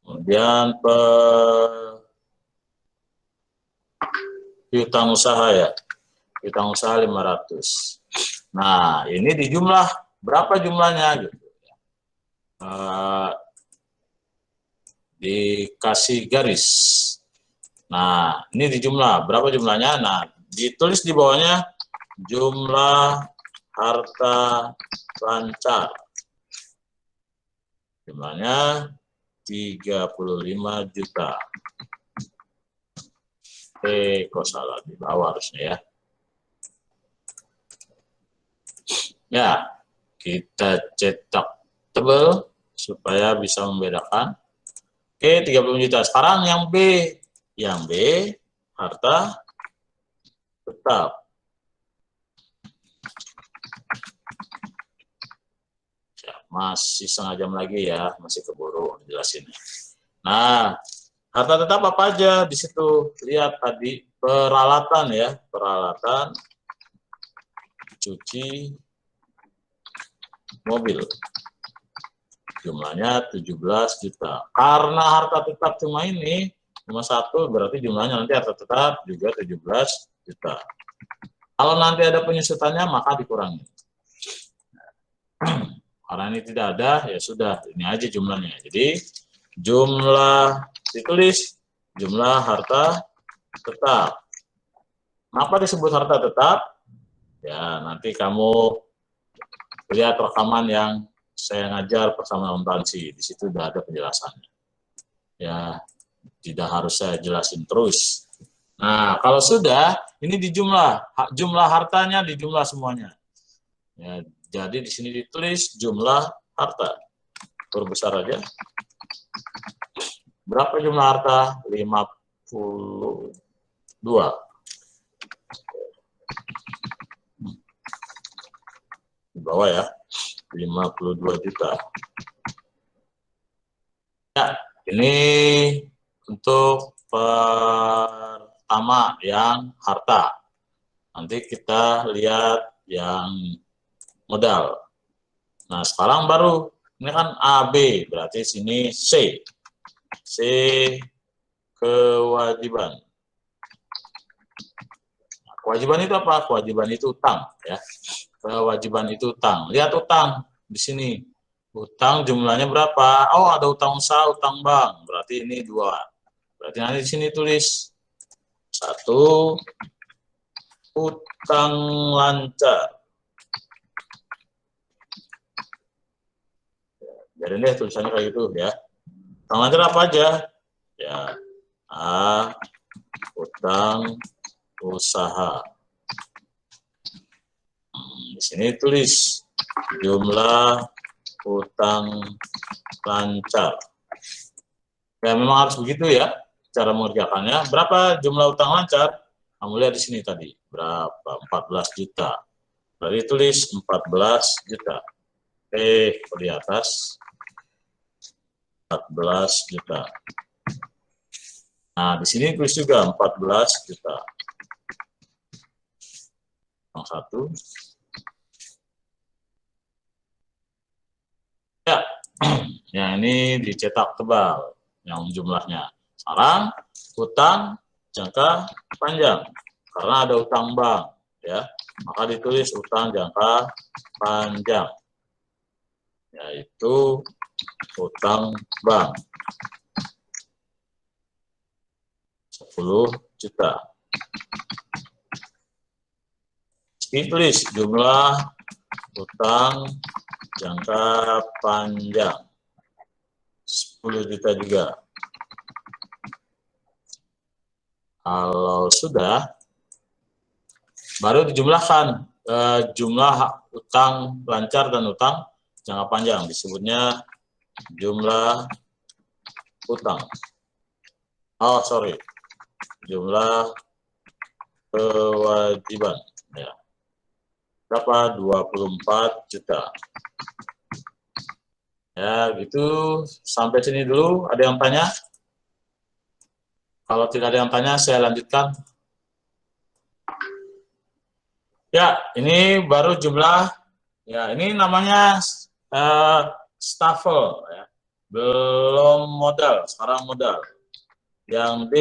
A: Kemudian piutang usaha ya. Piutang usaha 500. Nah, ini dijumlah berapa jumlahnya gitu. Dikasih garis. Nah, ini dijumlah berapa jumlahnya? Nah, ditulis di bawahnya jumlah harta lancar. Jumlahnya 35 juta. Kok salah di bawah harusnya ya. Ya, kita cetak tebal supaya bisa membedakan. Oke, 30 juta. Sekarang yang B. Yang B, harta tetap. Ya, masih setengah jam lagi ya, masih keburu jelasin. Nah, harta tetap apa aja di situ? Lihat tadi peralatan ya, peralatan cuci mobil. Jumlahnya 17 juta. Karena harta tetap cuma ini, cuma satu, berarti jumlahnya nanti harta tetap juga 17 juta. Kalau nanti ada penyusutannya, maka dikurangi. Karena ini tidak ada, ya sudah, ini aja jumlahnya. Jadi, jumlah ditulis, jumlah harta tetap. Kenapa disebut harta tetap? Ya, nanti kamu lihat rekaman yang saya ngajar bersama Om Tansi. Di situ sudah ada penjelasannya. Ya, tidak harus saya jelasin terus. Nah, kalau sudah, ini dijumlah. Jumlah hartanya dijumlah semuanya. Ya, jadi di sini ditulis jumlah harta. Perbesar aja. Berapa jumlah harta? 52. Di bawah ya. 52 juta. Ya, ini untuk pertama yang harta. Nanti kita lihat yang modal. Nah, sekarang baru ini kan AB, berarti sini C. C kewajiban. Nah, kewajiban itu apa? Kewajiban itu utang ya. Kewajiban itu utang. Lihat utang di sini. Utang jumlahnya berapa? Oh, ada utang usaha, utang bank. Berarti ini 2. Berarti nanti di sini tulis 1 utang lancar. Jadi deh tulisannya kayak gitu ya. Utang lancar apa aja? Ya, A, utang usaha. Di sini tulis jumlah utang lancar. Ya memang harus begitu ya cara mengerjakannya. Berapa jumlah utang lancar? Kamu lihat di sini tadi berapa? 14 juta. Berarti tulis 14 juta. Di atas 14 juta. Nah, di sini tulis juga 14 juta. Yang satu. Ya, yang ini dicetak tebal, yang jumlahnya. Sekarang, utang jangka panjang. Karena ada utang bank, ya. Maka ditulis utang jangka panjang. Yaitu utang bank. 10 juta. Ditulis jumlah utang jangka panjang 10 juta juga. Kalau sudah, baru dijumlahkan jumlah utang lancar dan utang jangka panjang. Disebutnya jumlah utang. Oh, sorry. Jumlah kewajiban. Ya. Berapa? 24 juta. Ya, gitu. Sampai sini dulu. Ada yang tanya? Kalau tidak ada yang tanya, saya lanjutkan. Ya, ini baru jumlah. Ya, ini namanya staffel. Ya. Belum modal, sekarang modal. Yang D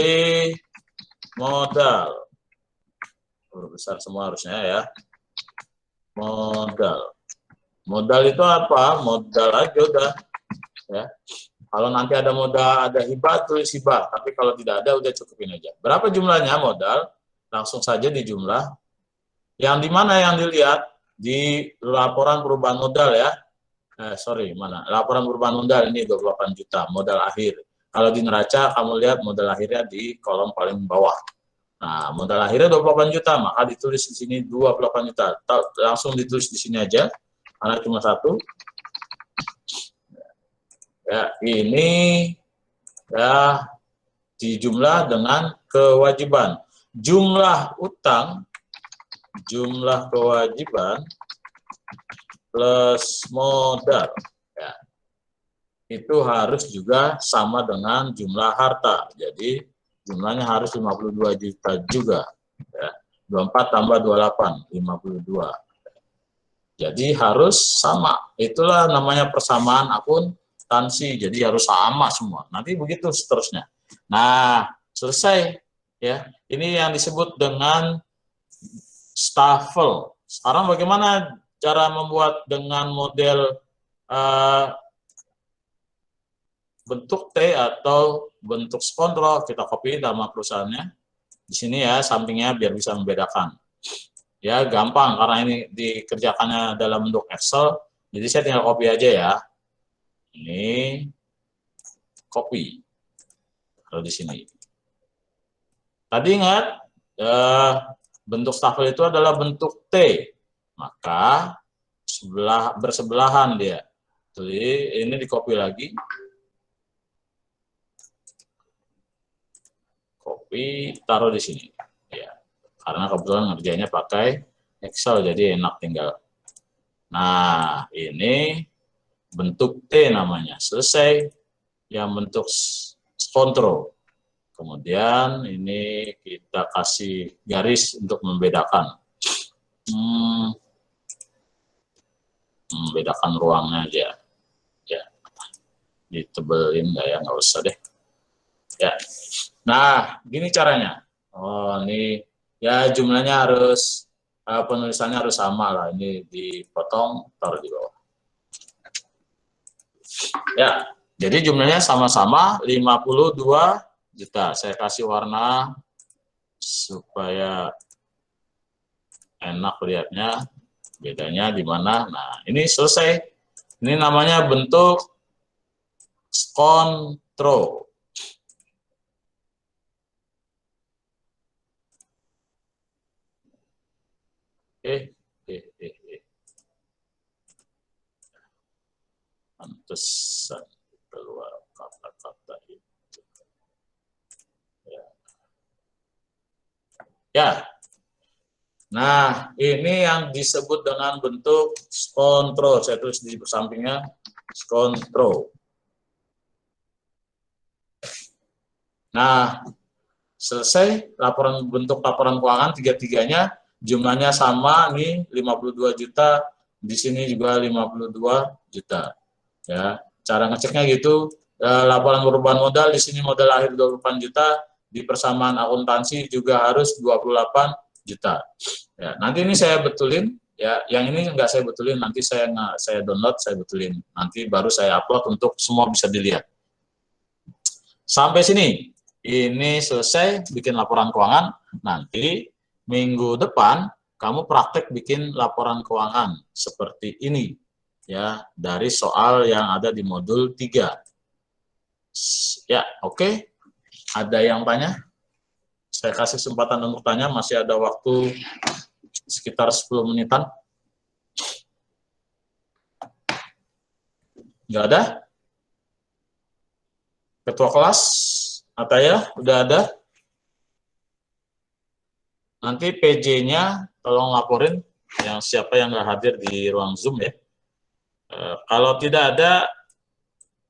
A: modal. Besar semua harusnya ya. Modal. Modal itu apa? Modal aja udah. Ya. Kalau nanti ada modal, ada hibah, tulis hibah. Tapi kalau tidak ada, udah cukupin aja. Berapa jumlahnya modal? Langsung saja dijumlah. Yang di mana yang dilihat? Di laporan perubahan modal ya. Mana? Laporan perubahan modal ini 28 juta, modal akhir. Kalau di neraca, kamu lihat modal akhirnya di kolom paling bawah. Nah, modal akhirnya 28 juta, maka ditulis di sini 28 juta. Langsung ditulis di sini aja, karena cuma satu. Ya, ini ya dijumlah dengan kewajiban. Jumlah utang, jumlah kewajiban plus modal. Ya. Itu harus juga sama dengan jumlah harta. Jadi jumlahnya harus 52 juta juga. Ya. 24 tambah 28, 52. Jadi harus sama. Itulah namanya persamaan akuntansi. Jadi harus sama semua. Nanti begitu seterusnya. Nah, selesai. Ya, ini yang disebut dengan staffel. Sekarang bagaimana cara membuat dengan model bentuk T atau bentuk kontrol? Kita copy nama perusahaannya di sini ya, sampingnya biar bisa membedakan. Ya, gampang karena ini dikerjakannya dalam bentuk Excel. Jadi saya tinggal copy aja ya. Ini copy. Kalau di sini. Tadi ingat bentuk staffel itu adalah bentuk T. Maka bersebelahan dia. Jadi ini di copy lagi. Copy, taruh di sini. Ya. Karena kebetulan ngerjainnya pakai Excel, jadi enak tinggal. Nah, ini bentuk T namanya. Selesai. Yang bentuk kontrol. Kemudian ini kita kasih garis untuk membedakan. Membedakan ruangnya aja. Ya. Ditebelin nggak ya? Nggak usah deh. Ya. Nah, gini caranya. Oh, ini ya jumlahnya harus, penulisannya harus sama lah. Ini dipotong, taruh di bawah. Ya, jadi jumlahnya sama-sama 52 juta. Saya kasih warna supaya enak lihatnya. Bedanya di mana? Nah, ini selesai. Ini namanya bentuk kontrol. Pantesan keluar kata-kata itu. Ya. Nah, ini yang disebut dengan bentuk kontrol. Saya tulis di sampingnya kontrol. Nah, selesai bentuk laporan keuangan tiga-tiganya jumlahnya sama nih 52 juta, di sini juga 52 juta. Ya, cara ngeceknya gitu, laporan perubahan modal di sini modal akhir 28 juta, di persamaan akuntansi juga harus 28 juta. Ya, nanti ini saya betulin ya, yang ini enggak saya betulin, nanti saya download, saya betulin. Nanti baru saya upload untuk semua bisa dilihat. Sampai sini, ini selesai bikin laporan keuangan. Nanti minggu depan kamu praktek bikin laporan keuangan seperti ini ya, dari soal yang ada di modul 3. Ya, oke. Ada yang tanya? Saya kasih kesempatan untuk tanya, masih ada waktu sekitar 10 menitan. Nggak ada? Ketua kelas, Ataya, udah ada? Nanti PJ-nya tolong laporin yang siapa yang nggak hadir di ruang Zoom ya. Kalau tidak ada,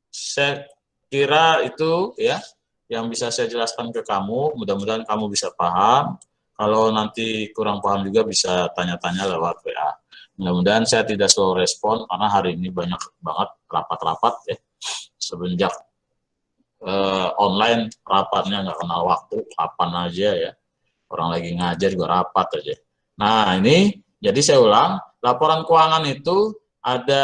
A: saya kira itu ya yang bisa saya jelaskan ke kamu. Mudah-mudahan kamu bisa paham. Kalau nanti kurang paham juga bisa tanya-tanya lewat WA. Mudah-mudahan saya tidak selalu respon karena hari ini banyak banget rapat-rapat ya. Semenjak online rapatnya nggak kenal waktu, kapan aja ya. Orang lagi ngajar juga rapat aja. Nah ini, jadi saya ulang, laporan keuangan itu ada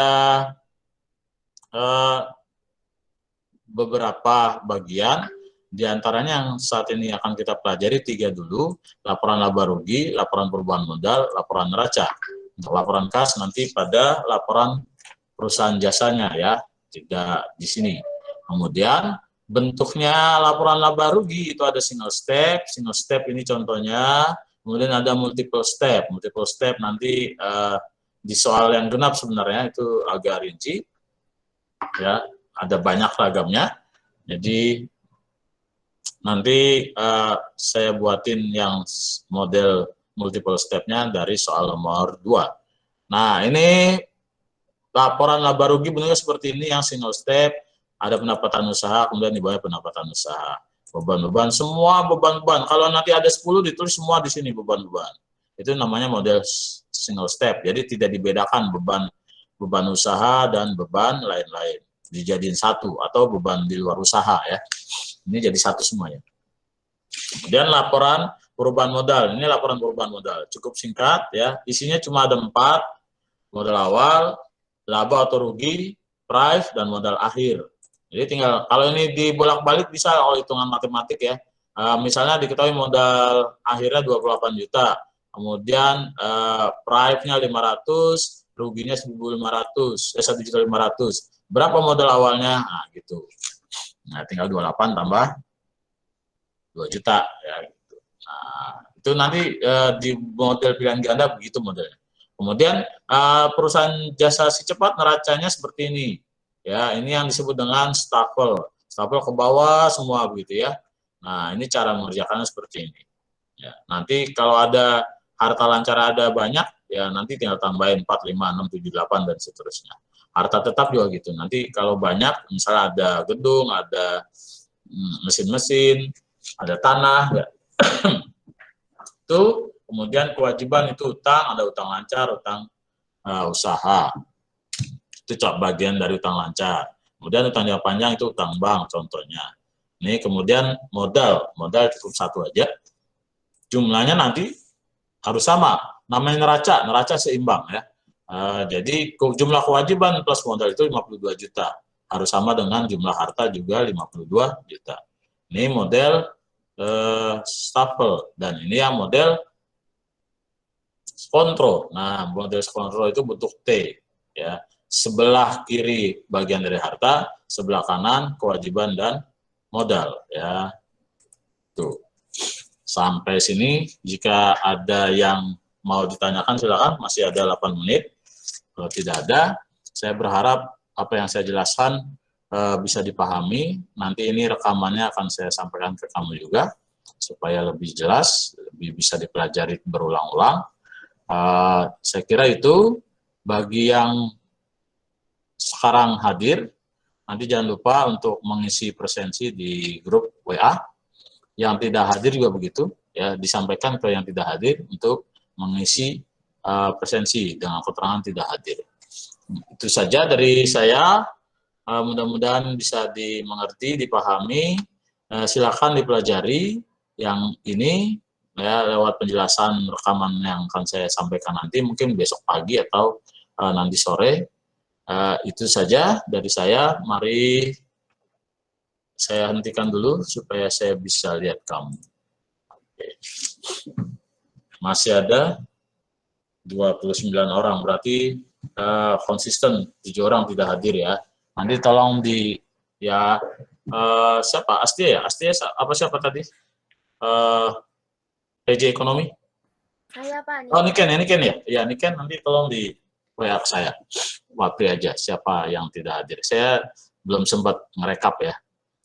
A: beberapa bagian, diantaranya yang saat ini akan kita pelajari 3 dulu, laporan laba rugi, laporan perubahan modal, laporan neraca. Untuk laporan kas nanti pada laporan perusahaan jasanya ya, tidak di sini. Kemudian bentuknya laporan laba rugi itu ada single step ini contohnya, kemudian ada multiple step nanti di soal yang genap sebenarnya itu agak rinci, ya ada banyak ragamnya, jadi nanti saya buatin yang model multiple step-nya dari soal nomor 2. Nah ini laporan laba rugi bentuknya seperti ini yang single step, ada pendapatan usaha, kemudian di bawahnya pendapatan usaha. Beban-beban, semua beban-beban. Kalau nanti ada 10 ditulis semua di sini beban-beban. Itu namanya model single step. Jadi tidak dibedakan beban usaha dan beban lain-lain. Dijadiin satu atau beban di luar usaha ya. Ini jadi satu semuanya. Kemudian laporan perubahan modal. Ini laporan perubahan modal. Cukup singkat ya. Isinya cuma ada 4. Modal awal, laba atau rugi, price, dan modal akhir. Jadi tinggal, kalau ini dibolak-balik bisa kalau hitungan matematik ya. Misalnya diketahui modal akhirnya 28 juta, kemudian price-nya 500, ruginya 1.500, 1.500.000. Berapa modal awalnya? Nah, gitu. Nah, tinggal 28 tambah 2 juta ya gitu. Nah, itu nanti di model pilihan ganda begitu modelnya. Kemudian perusahaan jasa si cepat neracanya seperti ini. Ya, ini yang disebut dengan stafel ke bawah semua begitu ya. Nah, ini cara mengerjakannya seperti ini. Ya, nanti kalau ada harta lancar ada banyak, ya nanti tinggal tambahin 4, 5, 6, 7, 8 dan seterusnya. Harta tetap juga gitu. Nanti kalau banyak, misalnya ada gedung, ada mesin-mesin, ada tanah, ya. Itu kemudian kewajiban itu utang, ada utang lancar, utang usaha. Itu bagian dari utang lancar. Kemudian utang jangka panjang itu utang bank contohnya. Ini kemudian modal cukup satu aja. Jumlahnya nanti harus sama. Namanya neraca seimbang ya. Jadi jumlah kewajiban plus modal itu 52 juta. Harus sama dengan jumlah harta juga 52 juta. Ini model stafel dan ini yang model kontrol. Nah, model kontrol itu bentuk T ya. Sebelah kiri bagian dari harta, sebelah kanan kewajiban dan modal ya. Tuh. Sampai sini jika ada yang mau ditanyakan silakan, masih ada 8 menit. Kalau tidak ada, saya berharap apa yang saya jelaskan bisa dipahami. Nanti ini rekamannya akan saya sampaikan ke kamu juga supaya lebih jelas, lebih bisa dipelajari berulang-ulang. Saya kira itu bagi yang sekarang hadir, nanti jangan lupa untuk mengisi presensi di grup WA. yang tidak hadir juga begitu, ya disampaikan ke yang tidak hadir untuk mengisi presensi dengan keterangan tidak hadir. Itu saja dari saya. Mudah-mudahan bisa dimengerti, dipahami. Silakan dipelajari yang ini ya lewat penjelasan rekaman yang akan saya sampaikan nanti, mungkin besok pagi atau nanti sore. Itu saja dari saya. Mari saya hentikan dulu supaya saya bisa lihat kamu. Oke. Masih ada 29 orang, berarti konsisten 7 orang tidak hadir ya. Nanti tolong siapa? Astia ya? Astia apa siapa tadi? PJ Ekonomi?
C: Saya Pak.
A: Oh, Niken ya? Ya, Niken nanti tolong di WA saya. Wapri aja siapa yang tidak hadir. Saya belum sempat merekap ya.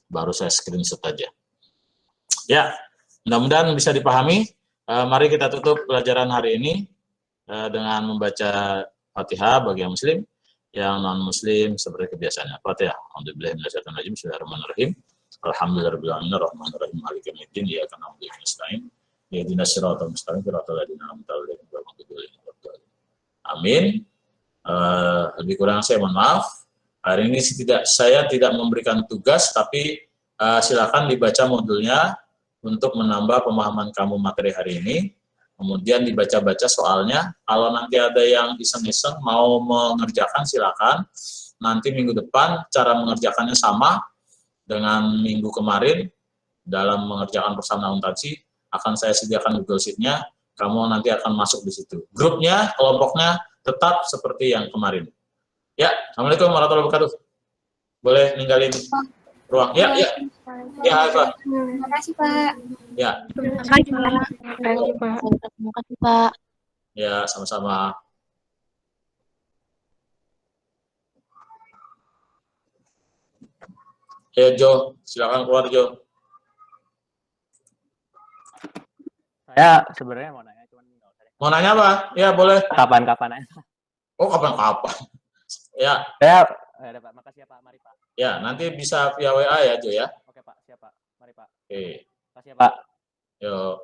A: Baru saya screenshot aja. Ya, mudah-mudahan bisa dipahami. Mari kita tutup pelajaran hari ini dengan membaca Fatihah bagi yang muslim, yang non-muslim seperti kebiasaannya. Fatihah. Alhamdulillahirrahmanirrahim. Bismillahirrahmanirrahim. Alhamdulillahirrahmanirrahim. Maliki yaumiddin. Iyyaka na'budu wa iyyaka nasta'in. Ihdinas siratal mustaqim. Siratal ladzina an'amta 'alaihim ghairil maghdubi 'alaihim waladdallin. Amin. Lebih kurang saya mohon maaf. Hari ini saya tidak memberikan tugas, tapi silakan dibaca modulnya untuk menambah pemahaman kamu materi hari ini. Kemudian dibaca-baca soalnya. Kalau nanti ada yang iseng-iseng mau mengerjakan, silakan. Nanti minggu depan cara mengerjakannya sama dengan minggu kemarin. Dalam mengerjakan pesan akuntansi akan saya sediakan Google Sheet-nya. Kamu nanti akan masuk di situ. Grupnya, kelompoknya tetap seperti yang kemarin. Ya, Assalamualaikum warahmatullahi wabarakatuh. Boleh ninggalin ruang. Ya, Eva.
D: Terima kasih, Pak.
A: Ya,
B: Terima kasih, Pak. Terima kasih, Pak.
A: ya sama-sama. Ya, Jo, silakan keluar, Jo.
F: Saya sebenarnya mau nanya, cuman nggak usah deh.
A: Mau nanya apa? Ya, boleh.
F: Kapan-kapan aja.
A: Oh, kapan-kapan. Ya,
F: Saya, ada Pak. Makasih ya Pak. Mari Pak.
A: ya, nanti bisa via WA ya, Jo ya.
F: Oke Pak, siap Pak. Mari Pak.
A: Oke,
F: Makasih ya Pak.
A: yuk.